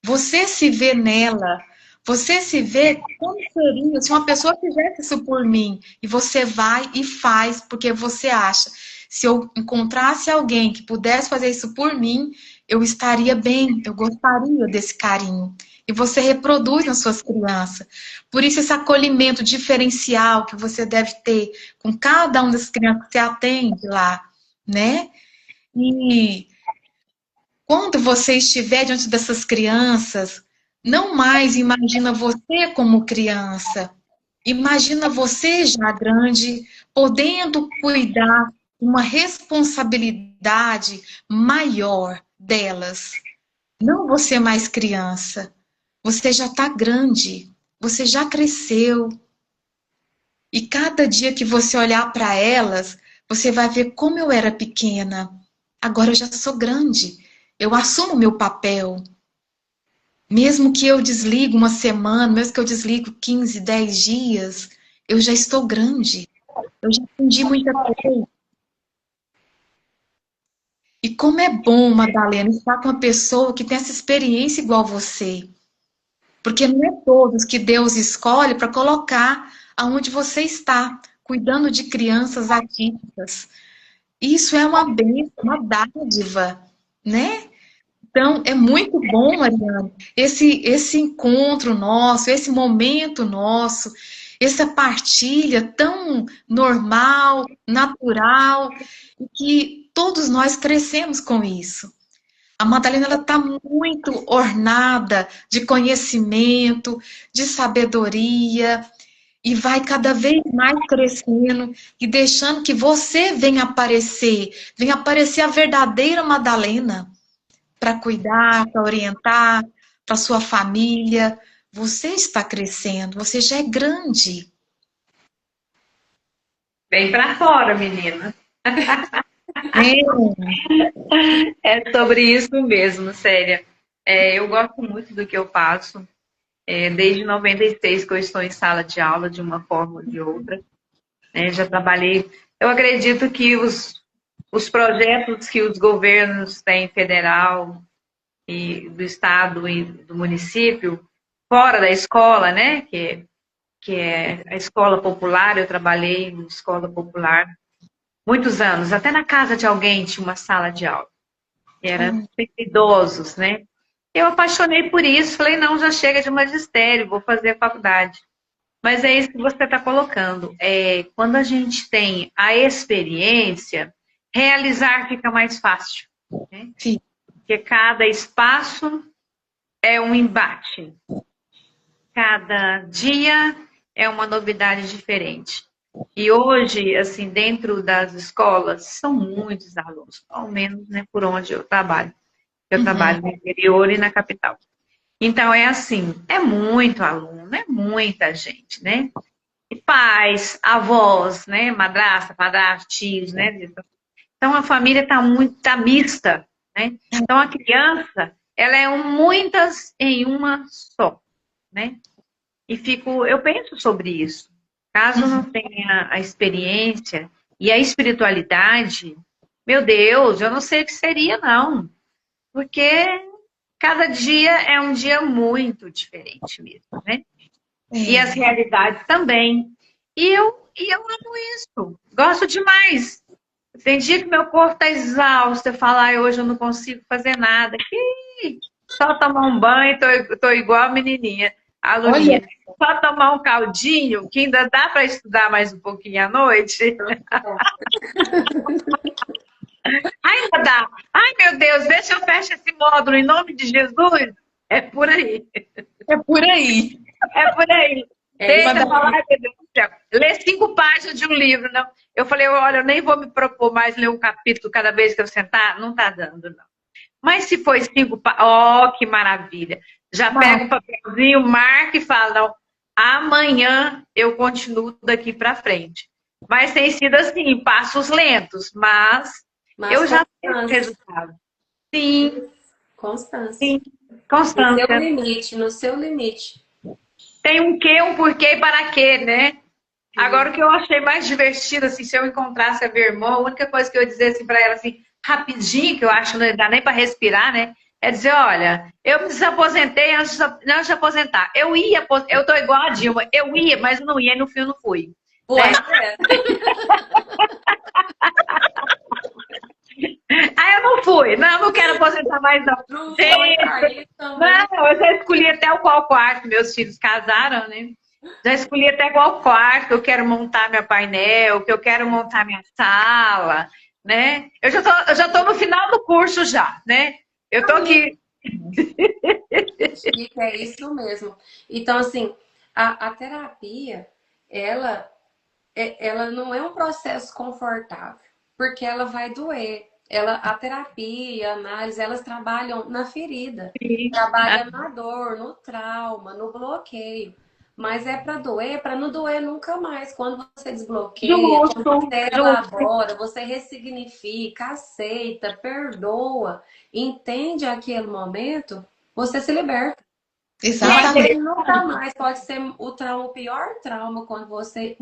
Você se vê nela. Você se vê como seria se uma pessoa fizesse isso por mim. E você vai e faz porque você acha. Se eu encontrasse alguém que pudesse fazer isso por mim, eu estaria bem, eu gostaria desse carinho. E você reproduz nas suas crianças. Por isso, esse acolhimento diferencial que você deve ter com cada uma das crianças que você atende lá, né? E quando você estiver diante dessas crianças, não mais imagina você como criança. Imagina você já grande, podendo cuidar de uma responsabilidade maior delas. Não você mais criança. Você já está grande. Você já cresceu. E cada dia que você olhar para elas, você vai ver como eu era pequena. Agora eu já sou grande. Eu assumo meu papel. Mesmo que eu desligo uma semana, mesmo que eu desligo 15, 10 dias, eu já estou grande. Eu já aprendi muita coisa. E como é bom, Madalena, estar com uma pessoa que tem essa experiência igual você. Porque não é todos que Deus escolhe para colocar aonde você está, cuidando de crianças atípicas. Isso é uma bênção, uma dádiva, né? Então, é muito bom, Mariana, esse encontro nosso, esse momento nosso, essa partilha tão normal, natural, e que todos nós crescemos com isso. A Madalena ela está muito ornada de conhecimento, de sabedoria, e vai cada vez mais crescendo e deixando que você venha aparecer a verdadeira Madalena para cuidar, para orientar, para sua família. Você está crescendo, você já é grande. Vem pra fora, menina. É. É sobre isso mesmo, séria. Eu gosto muito do que eu faço. Desde 96 que eu estou em sala de aula, de uma forma ou de outra. Já trabalhei. Eu acredito que os projetos que os governos têm, federal e do estado e do município, fora da escola, né? Que é a escola popular, eu trabalhei em escola popular muitos anos, até na casa de alguém tinha uma sala de aula. Era idosos, né? Eu apaixonei por isso, falei, não, já chega de magistério, vou fazer a faculdade. Mas é isso que você está colocando. Quando a gente tem a experiência, realizar fica mais fácil. Né? Sim. Porque cada espaço é um embate. Cada dia é uma novidade diferente. E hoje, assim, dentro das escolas, são muitos alunos, ao menos, né, por onde eu trabalho. Eu trabalho no interior e na capital. Então, é assim, é muito aluno, é muita gente, né? E pais, avós, né? Madrasta, padrasto, tios, né? Então, a família tá mista, né? Então, a criança, ela é muitas em uma só, né? E eu penso sobre isso. Caso não tenha a experiência e a espiritualidade, meu Deus, eu não sei o que seria, não. Porque cada dia é um dia muito diferente mesmo, né? E as realidades também. E eu amo isso. Gosto demais. Tem dia que meu corpo está exausto. Eu falo, hoje eu não consigo fazer nada. Só tomar um banho, tô igual a menininha, a Lulinha. Só tomar um caldinho, que ainda dá para estudar mais um pouquinho à noite. Ainda dá. Ai, meu Deus, deixa eu fechar esse módulo em nome de Jesus. É por aí. É por aí. É por aí. É isso Deita e fala, Madalena, ai, meu Deus do céu, lê 5 páginas de um livro, não. Eu falei, olha, eu nem vou me propor mais ler um capítulo cada vez que eu sentar, não tá dando, não. Mas se for 5 páginas, ó, que maravilha. Já pega um papelzinho, marca e fala, não, amanhã eu continuo daqui para frente. Mas tem sido assim, passos lentos, mas mas eu já tenho constância. resultado. Sim, Constância. sim, No seu constância. limite, no seu limite. Tem um quê, um porquê e para quê, né? Agora, Sim. o que eu achei mais divertido, assim, se eu encontrasse a minha irmã, a única coisa que eu ia dizer assim, para ela, assim, rapidinho, que eu acho que não dá nem para respirar, né? É dizer, olha, eu me desaposentei antes de aposentar. Eu tô igual a Dilma, eu ia, mas eu não ia, e no fim eu não fui. Pois Né? é. Aí eu não fui, não quero aposentar mais, não. Não foi Gente, pra isso também. não, eu já escolhi até o qual quarto, meus filhos casaram, né? Já escolhi até qual quarto que eu quero montar meu painel, que eu quero montar minha sala, né? Eu já tô no final do curso já, né? Eu tô aqui. Chique, é isso mesmo. Então, assim, a terapia, ela, ela não é um processo confortável, porque ela vai doer. A terapia, a análise, elas trabalham na ferida, trabalham na dor, no trauma, no bloqueio. Mas é para doer, para não doer nunca mais. Quando você desbloqueia, quando Justo, você justo. elabora, você ressignifica, aceita, perdoa, entende aquele momento, você se liberta. E Não é exatamente. aquele nunca mais pode ser o trauma, o pior trauma, quando você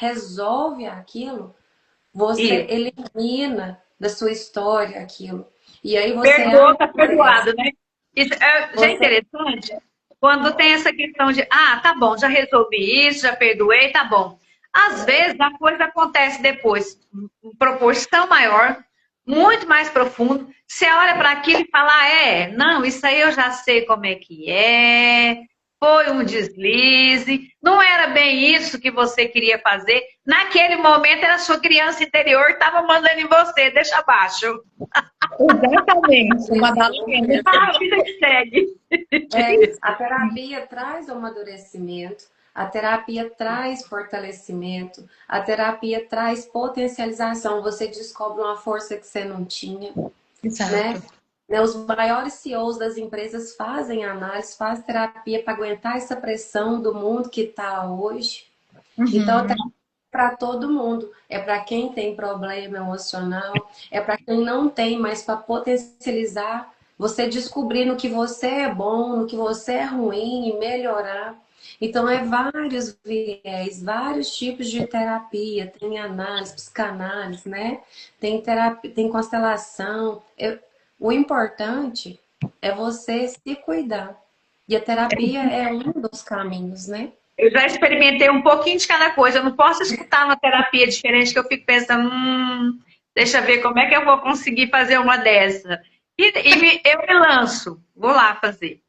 resolve aquilo, você isso. elimina da sua história aquilo. E aí você Perdoou, tá amadurece. perdoado, né? Isso já é Você interessante quando tem essa questão de, tá bom, já resolvi isso, já perdoei, tá bom. Às vezes a coisa acontece depois, em proporção maior, muito mais profundo. Você olha para aquilo e fala, não, isso aí eu já sei como é que é, foi um deslize, não era bem isso que você queria fazer. Naquele momento era a sua criança interior que estava mandando em você, deixa abaixo. Exatamente, Madalena. A vida que segue. a terapia traz amadurecimento, a terapia traz fortalecimento, a terapia traz potencialização. Você descobre uma força que você não tinha, né? Exato. Os maiores CEOs das empresas fazem análise, fazem terapia para aguentar essa pressão do mundo que está hoje. Então, Uhum. para todo mundo. É para quem tem problema emocional, é para quem não tem, mas para potencializar, você descobrir no que você é bom, no que você é ruim e melhorar. Então, é vários viés, vários tipos de terapia. Tem análise, psicanálise, né? Tem terapia, tem constelação. O importante é você se cuidar. E a terapia é um dos caminhos, né? Eu já experimentei um pouquinho de cada coisa. Eu não posso escutar uma terapia diferente que eu fico pensando, deixa eu ver como é que eu vou conseguir fazer uma dessa. Eu me lanço, vou lá fazer.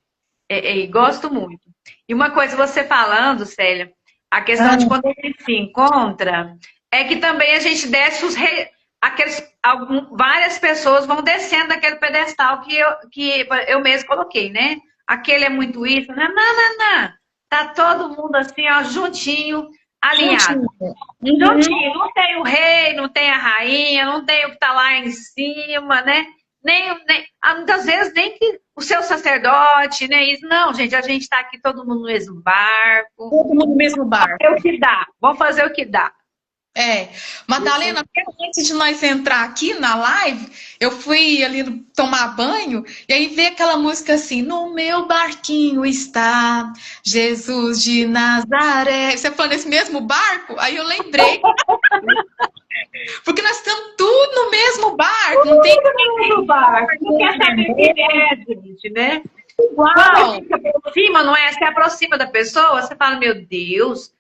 E gosto muito. E uma coisa, você falando, Célia, a questão de quando a gente se encontra, é que também a gente desce várias pessoas vão descendo daquele pedestal que eu mesmo coloquei, né? Aquele é muito isso, né? Não. Tá todo mundo assim, ó, juntinho, alinhado. Juntinho. Uhum. Juntinho, não tem o rei, não tem a rainha, não tem o que tá lá em cima, né? Muitas vezes nem que o seu sacerdote, né? Isso, não, gente, a gente tá aqui todo mundo no mesmo barco. Todo mundo no mesmo barco. É o que dá, vamos fazer o que dá. Madalena, até antes de nós entrar aqui na live, eu fui ali tomar banho e aí veio aquela música assim: no meu barquinho está Jesus de Nazaré. Você falou nesse mesmo barco? Aí eu lembrei. Porque nós estamos tudo no mesmo barco, não tem No mesmo barco, não quer saber quem é, gente, né? igual. Quando se aproxima, não é? Se aproxima da pessoa, você fala, meu Deus,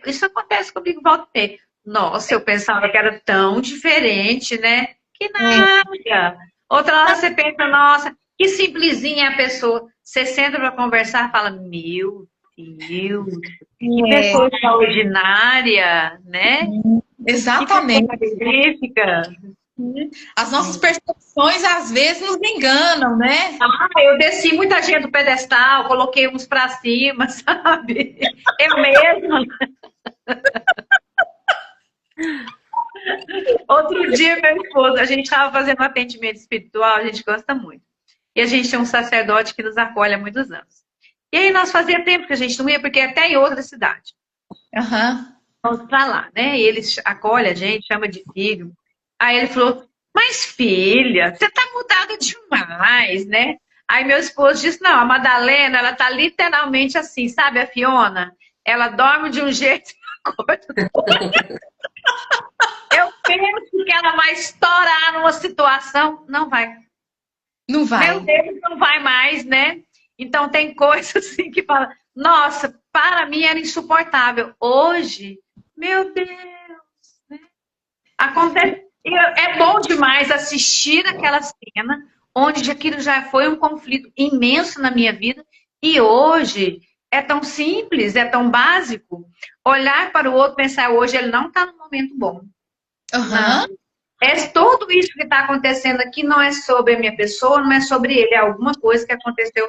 isso acontece comigo volta e meia. Nossa, eu pensava que era tão diferente, né? Que nada. Outra hora você pensa, nossa, que simplesinha é a pessoa. Você senta para conversar e fala, meu Deus, que pessoa extraordinária, né? Exatamente. Que pessoa magnífica. As nossas percepções emoções às vezes nos enganam, né? Ah, eu desci muita gente do pedestal, coloquei uns pra cima, sabe? Eu mesma. Outro dia, meu esposo, a gente estava fazendo um atendimento espiritual, a gente gosta muito. E a gente tem um sacerdote que nos acolhe há muitos anos. E aí nós fazia tempo que a gente não ia, porque é até em outra cidade. Aham. Vamos pra lá, né? E ele acolhe a gente, chama de filho. Aí ele falou, mas filha, você tá mudada demais, né? Aí meu esposo disse, não, a Madalena, ela tá literalmente assim, sabe a Fiona? Ela dorme de um jeito e acorda do outro. Eu penso que ela vai estourar numa situação, não vai. Não Meu vai. Deus, não vai mais, né? Então tem coisas assim que fala, nossa, para mim era insuportável. Hoje, meu Deus, né? Acontece. É bom demais assistir aquela cena onde aquilo já foi um conflito imenso na minha vida e hoje é tão simples, é tão básico. Olhar para o outro e pensar, hoje ele não está no momento bom. Aham. Tudo isso que está acontecendo aqui não é sobre a minha pessoa, não é sobre ele, é alguma coisa que aconteceu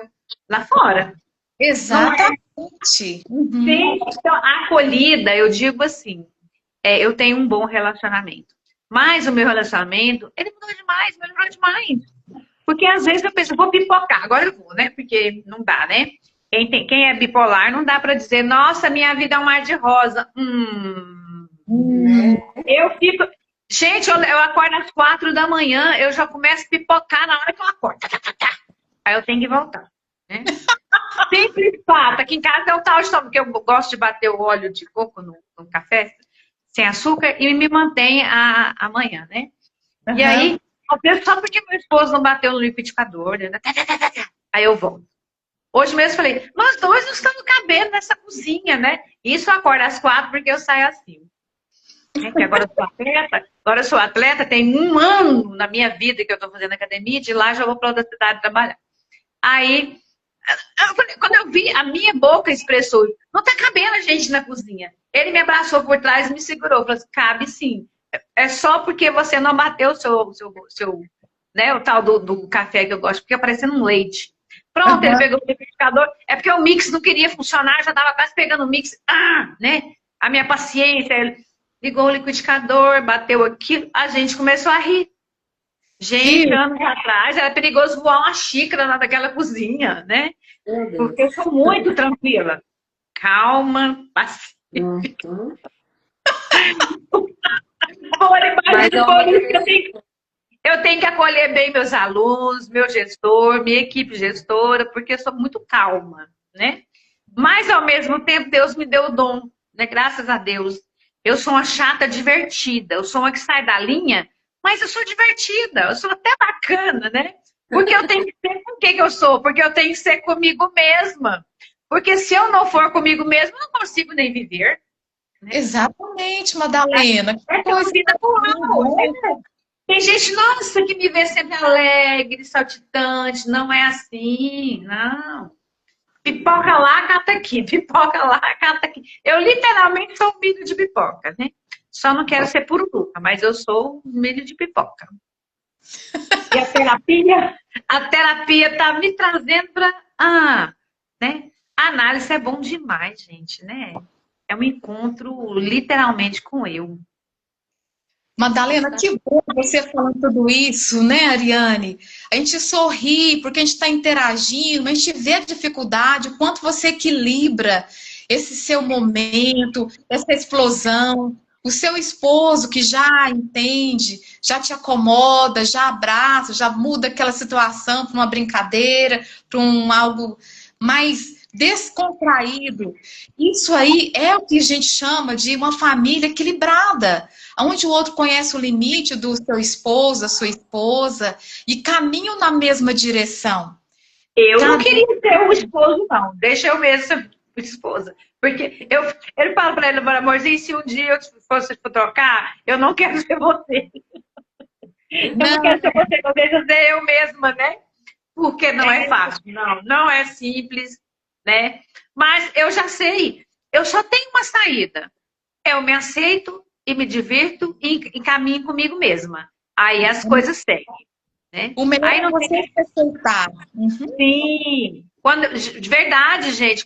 lá fora. Não é? Exatamente. Uhum. Sim, então, a acolhida, eu digo assim, eu tenho um bom relacionamento. Mas o meu relacionamento, ele mudou demais, melhorou demais. Porque às vezes eu penso, vou pipocar, agora eu vou, né? Porque não dá, né? Quem é bipolar não dá para dizer, nossa, minha vida é um mar de rosa. Eu fico. Gente, eu acordo às 4 da manhã, eu já começo a pipocar na hora que eu acordo. Tá, tá, tá, tá. Aí eu tenho que voltar. Né? Simples fato. Aqui em casa é o tal de porque eu gosto de bater o óleo de coco no café, sem açúcar, e me mantém a manhã, né? Uhum. E aí, eu penso só porque meu esposo não bateu no liquidificador, né? Aí eu volto. Hoje mesmo eu falei, nós dois não estamos cabendo nessa cozinha, né? Isso eu acordo às 4 porque eu saio assim. Que agora eu sou atleta, tem um ano na minha vida que eu estou fazendo academia, de lá já vou para outra cidade trabalhar. Aí, quando eu vi, a minha boca expressou, não tá cabendo a gente na cozinha. Ele me abraçou por trás e me segurou, falou assim, cabe sim. É só porque você não bateu o né, o tal do café que eu gosto, porque parecendo um leite. Pronto, ele pegou o liquidificador, é porque o mix não queria funcionar, já estava quase pegando o mix, né? A minha paciência, ele ligou o liquidificador, bateu aquilo, a gente começou a rir. Gente, anos atrás era perigoso voar uma xícara lá daquela cozinha, né? Porque eu sou muito tranquila. Calma, paciente. Eu tenho que acolher bem meus alunos, meu gestor, minha equipe gestora, porque eu sou muito calma, né? Mas, ao mesmo tempo, Deus me deu o dom, né? Graças a Deus. Eu sou uma chata divertida, eu sou uma que sai da linha, mas eu sou divertida, eu sou até bacana, né? Porque eu tenho que ser com quem eu sou, porque eu tenho que ser comigo mesma. Porque se eu não for comigo mesma, eu não consigo nem viver. Né? Exatamente, Madalena. É coisa vida boa, né? Tem gente, nossa, que me vê sempre alegre, saltitante. Não é assim, não. Pipoca lá, cata aqui. Pipoca lá, cata aqui. Eu literalmente sou um milho de pipoca, né? Só não quero ser pururuca, mas eu sou um milho de pipoca. E a terapia tá me trazendo para... né? A análise é bom demais, gente, né? É um encontro literalmente com eu. Madalena, que bom você falando tudo isso, né, Ariane? A gente sorri porque a gente está interagindo, mas a gente vê a dificuldade, o quanto você equilibra esse seu momento, essa explosão. O seu esposo que já entende, já te acomoda, já abraça, já muda aquela situação para uma brincadeira, para algo mais descontraído. Isso aí é o que a gente chama de uma família equilibrada, onde o outro conhece o limite do seu esposo, da sua esposa, e caminham na mesma direção. Eu não queria ser o esposo, não. Deixa eu mesmo ser esposa. Porque ele fala para ele, amorzinho, se um dia eu fosse trocar, eu não quero ser você. Eu não quero ser você, eu deixo ser eu mesma, né? Porque não é fácil. Não é simples, né? Mas eu já sei, eu só tenho uma saída. Eu me aceito e me divirto e caminho comigo mesma. Aí as coisas seguem. né? O melhor Aí é não tem. você se aceitar. Uhum. Sim, quando, de verdade, gente,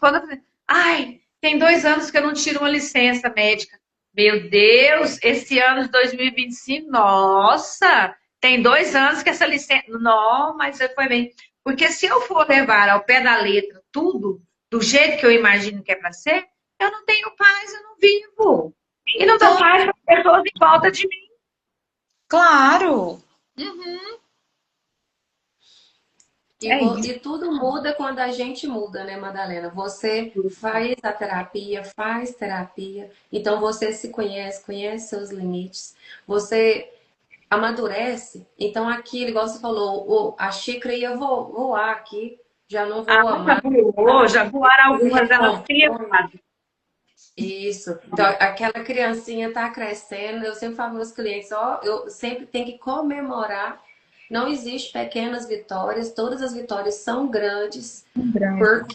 ai, tem 2 anos que eu não tiro uma licença médica. Meu Deus, esse ano de 2025, nossa, tem 2 anos que essa licença. Não, mas foi bem. Porque se eu for levar ao pé da letra tudo do jeito que eu imagino que é para ser, eu não tenho paz, eu não vivo. E não dou Então, paz para as pessoas em volta de mim. claro. Uhum. E, É isso. e tudo muda quando a gente muda, né, Madalena? Você faz a terapia, faz terapia, então você se conhece, conhece seus limites, você amadurece, então aquilo, igual você falou, a xícara ia voar aqui, já não Ah, voa já mais, voou, já voaram você algumas, elas têm. recompõe. Isso. Então, aquela criancinha está crescendo. Eu sempre falo para meus clientes, ó, eu sempre tenho que comemorar. Não existe pequenas vitórias, todas as vitórias são grandes, por-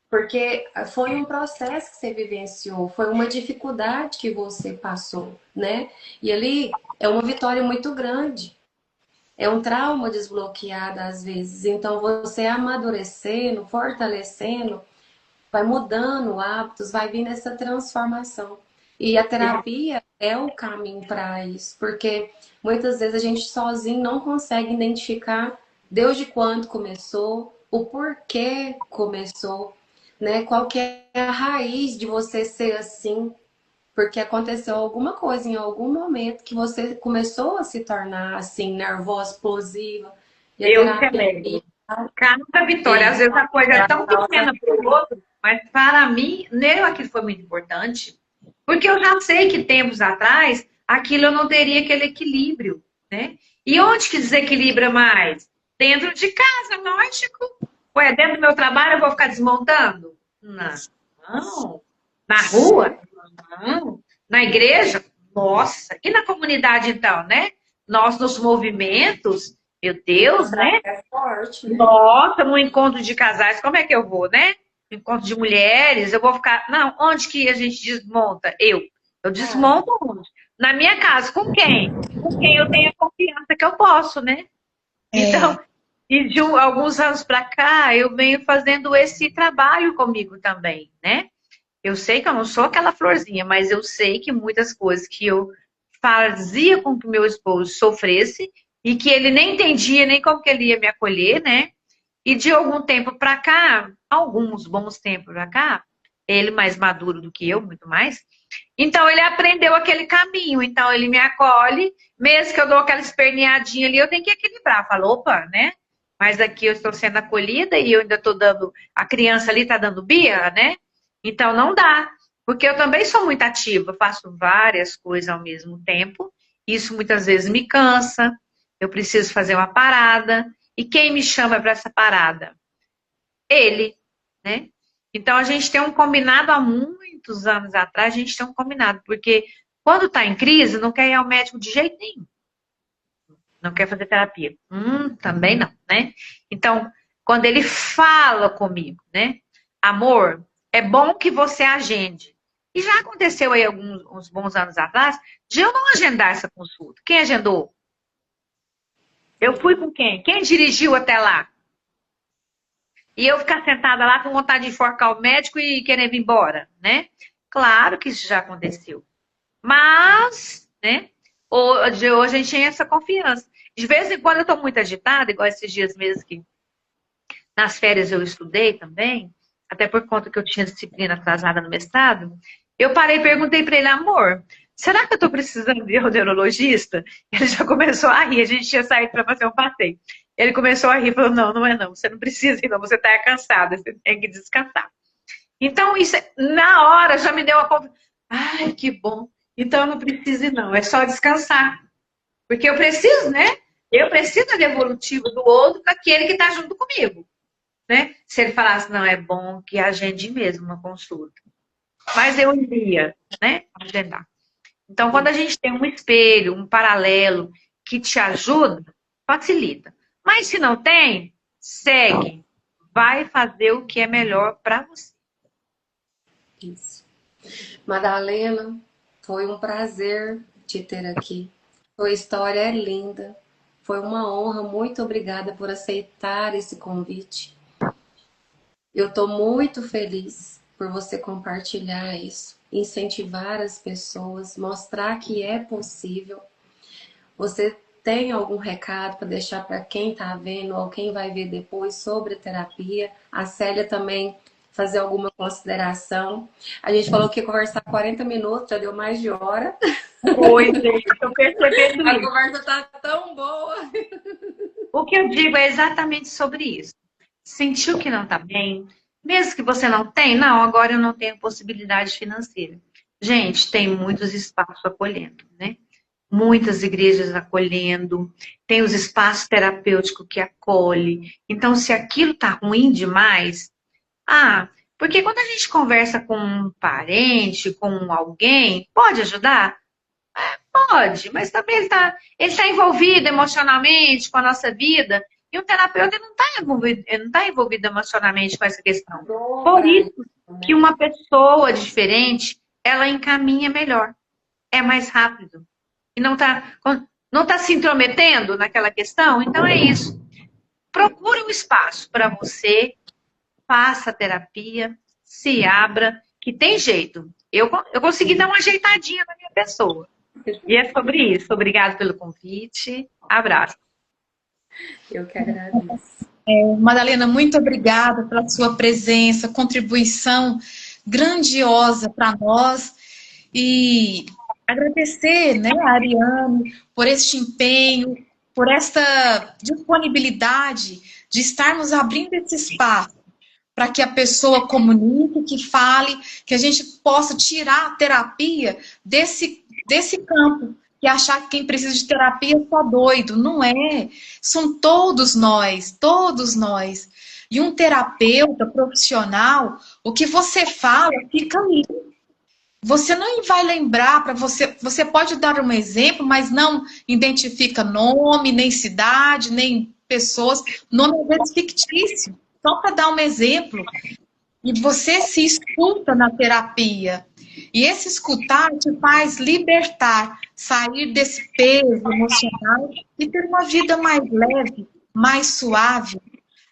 porque foi um processo que você vivenciou, foi uma dificuldade que você passou, né? E ali é uma vitória muito grande. É um trauma desbloqueado às vezes. Então, você amadurecendo, fortalecendo, vai mudando hábitos, vai vindo essa transformação. E a terapia é o caminho para isso, porque muitas vezes a gente sozinho não consegue identificar desde quando começou, o porquê começou, né? Qual que é a raiz de você ser assim, porque aconteceu alguma coisa em algum momento que você começou a se tornar assim, nervosa, explosiva, e a Eu terapia celebro cada vitória. Às e vezes a coisa é ela tão causa pequena para o outro, mas para mim, nele aquilo foi muito importante. Porque eu já sei que tempos atrás, aquilo eu não teria aquele equilíbrio, né? E onde que desequilibra mais? Dentro de casa, lógico. Ué, dentro do meu trabalho eu vou ficar desmontando? Não. Na rua? Não. Na igreja? Nossa. E na comunidade, então, né? Nós nos movimentos, meu Deus, né? é forte, né? Nossa, no encontro de casais, como é que eu vou, né? No encontro de mulheres, eu vou ficar. Não, onde que a gente desmonta? Eu. Eu Ah, desmonto onde? Na minha casa, com quem? Com quem eu tenho a confiança que eu posso, né? É. Então, e de alguns anos para cá, eu venho fazendo esse trabalho comigo também, né? Eu sei que eu não sou aquela florzinha, mas eu sei que muitas coisas que eu fazia com que meu esposo sofresse e que ele nem entendia nem como que ele ia me acolher, né? E de algum tempo para cá, alguns bons tempos para cá, ele mais maduro do que eu, muito mais. Então ele aprendeu aquele caminho. Então ele me acolhe, mesmo que eu dou aquela esperneadinha ali, eu tenho que equilibrar. Falo, opa, né? Mas aqui eu estou sendo acolhida e eu ainda estou dando. A criança ali está dando birra, né? Então não dá. Porque eu também sou muito ativa, faço várias coisas ao mesmo tempo. Isso muitas vezes me cansa. Eu preciso fazer uma parada. E quem me chama para essa parada? Ele, né? Então a gente tem um combinado há muitos anos atrás, a gente tem um combinado, porque quando está em crise, não quer ir ao médico de jeito nenhum, não quer fazer terapia. Também não, né? Então, quando ele fala comigo, né? Amor, é bom que você agende. E já aconteceu aí alguns uns bons anos atrás de eu não agendar essa consulta. Quem agendou? Eu fui com quem? Quem dirigiu até lá? E eu ficar sentada lá com vontade de enforcar o médico e querer vir embora, né? Claro que isso já aconteceu. Mas, né? Hoje a gente tem essa confiança. De vez em quando eu estou muito agitada, igual esses dias mesmo que nas férias eu estudei também, até por conta que eu tinha disciplina atrasada no mestrado. Eu parei e perguntei para ele, amor, será que eu estou precisando de um neurologista? Ele já começou a rir, a gente tinha saído para fazer um passeio. Ele começou a rir e falou, não, não é não, você não precisa ir não, você está cansada, você tem que descansar. Então, isso, na hora, já me deu a conta. Ai, que bom. Então, eu não preciso ir não, é só descansar. Porque eu preciso, né? Eu preciso da evolutiva do outro, daquele que está junto comigo, né? Se ele falasse, não, é bom que agende mesmo uma consulta. Mas eu iria, né? Agendar. Então, quando a gente tem um espelho, um paralelo que te ajuda, facilita. Mas se não tem, segue. Vai fazer o que é melhor para você. isso. Madalena, foi um prazer te ter aqui. Sua história é linda. Foi uma honra, muito obrigada por aceitar esse convite. Eu estou muito feliz por você compartilhar isso, incentivar as pessoas, mostrar que é possível. Você tem algum recado para deixar para quem está vendo ou quem vai ver depois sobre terapia? A Célia também fazer alguma consideração. A gente falou que ia conversar 40 minutos, já deu mais de hora. Oi, gente, estou percebendo A isso. conversa está tão boa. O que eu digo é exatamente sobre isso. Sentiu que não está bem, mesmo que você não tenha, não, agora eu não tenho possibilidade financeira. Gente, tem muitos espaços acolhendo, né? Muitas igrejas acolhendo, tem os espaços terapêuticos que acolhem. Então, se aquilo tá ruim demais, porque quando a gente conversa com um parente, com alguém, pode ajudar? Pode, mas também ele tá envolvido emocionalmente com a nossa vida, e o terapeuta ele não tá envolvido emocionalmente com essa questão. Por isso que uma pessoa diferente, ela encaminha melhor, é mais rápido. E não tá se intrometendo naquela questão, então é isso. Procure um espaço para você, faça terapia, se abra, que tem jeito. Eu consegui dar uma ajeitadinha na minha pessoa. E é sobre isso. Obrigada pelo convite. Abraço. Eu que agradeço. Madalena, muito obrigada pela sua presença, contribuição grandiosa para nós. E agradecer, né, a Ariane por este empenho, por esta disponibilidade de estarmos abrindo esse espaço para que a pessoa comunique, que fale, que a gente possa tirar a terapia desse campo, que achar que quem precisa de terapia é só doido. Não é. São todos nós, todos nós. E um terapeuta profissional, o que você fala fica ali. Você não vai lembrar para você pode dar um exemplo, mas não identifica nome, nem cidade, nem pessoas, nome às vezes fictício, só para dar um exemplo. E você se escuta na terapia. E esse escutar te faz libertar, sair desse peso emocional e ter uma vida mais leve, mais suave.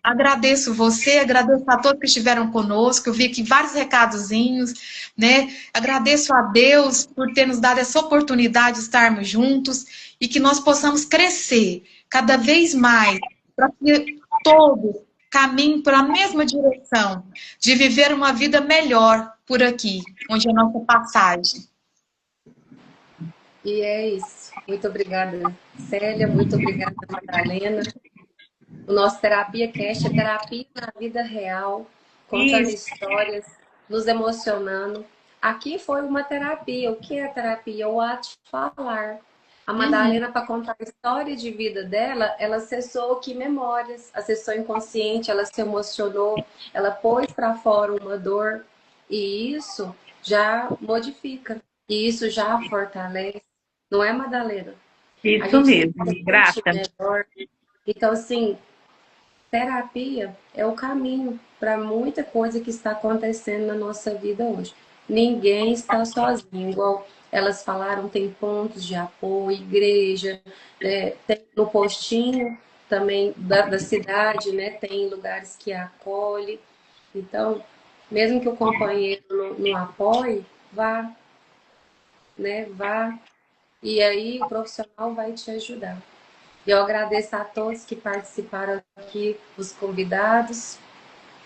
Agradeço você, agradeço a todos que estiveram conosco. Eu vi aqui vários recadozinhos, né? Agradeço a Deus por ter nos dado essa oportunidade de estarmos juntos e que nós possamos crescer cada vez mais para que todos caminhem para a mesma direção de viver uma vida melhor por aqui, onde é a nossa passagem. E é isso. Muito obrigada, Célia. Muito obrigada, Madalena. O nosso Terapia Cast é terapia na vida real, contando histórias, nos emocionando. Aqui foi uma terapia. O que é terapia? O ato de falar. A Madalena, para contar a história de vida dela, ela acessou aqui memórias, acessou inconsciente, ela se emocionou, ela pôs para fora uma dor. E isso já modifica. E isso já fortalece. Não é, Madalena? Isso mesmo, grata. Melhor. Então, assim, terapia é o caminho para muita coisa que está acontecendo na nossa vida hoje. Ninguém está sozinho, igual elas falaram, tem pontos de apoio, igreja, tem no postinho também da cidade, né? Tem lugares que acolhe. Então, mesmo que o companheiro não apoie, vá, né? Vá. E aí o profissional vai te ajudar. Eu agradeço a todos que participaram aqui, os convidados,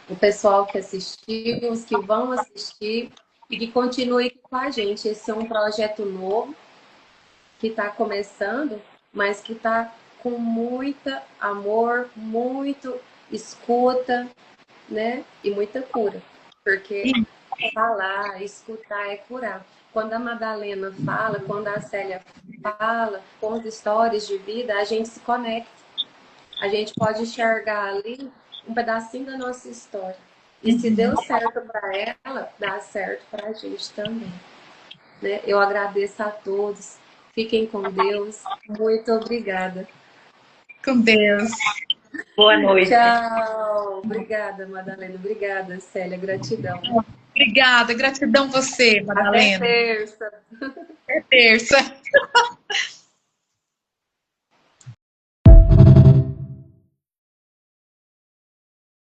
o pessoal que assistiu, os que vão assistir e que continuem com a gente. Esse é um projeto novo que está começando, mas que está com muito amor, muito escuta, né? E muita cura. Porque falar, escutar é curar. Quando a Madalena fala, quando a Célia fala, com as histórias de vida, a gente se conecta. A gente pode enxergar ali um pedacinho da nossa história. E se deu certo para ela, dá certo para a gente também. Né? Eu agradeço a todos. Fiquem com Deus. Muito obrigada. Com Deus. Boa noite. Tchau. Obrigada, Madalena. Obrigada, Célia. Gratidão. Obrigada. Gratidão você, Madalena. Até terça. Até terça.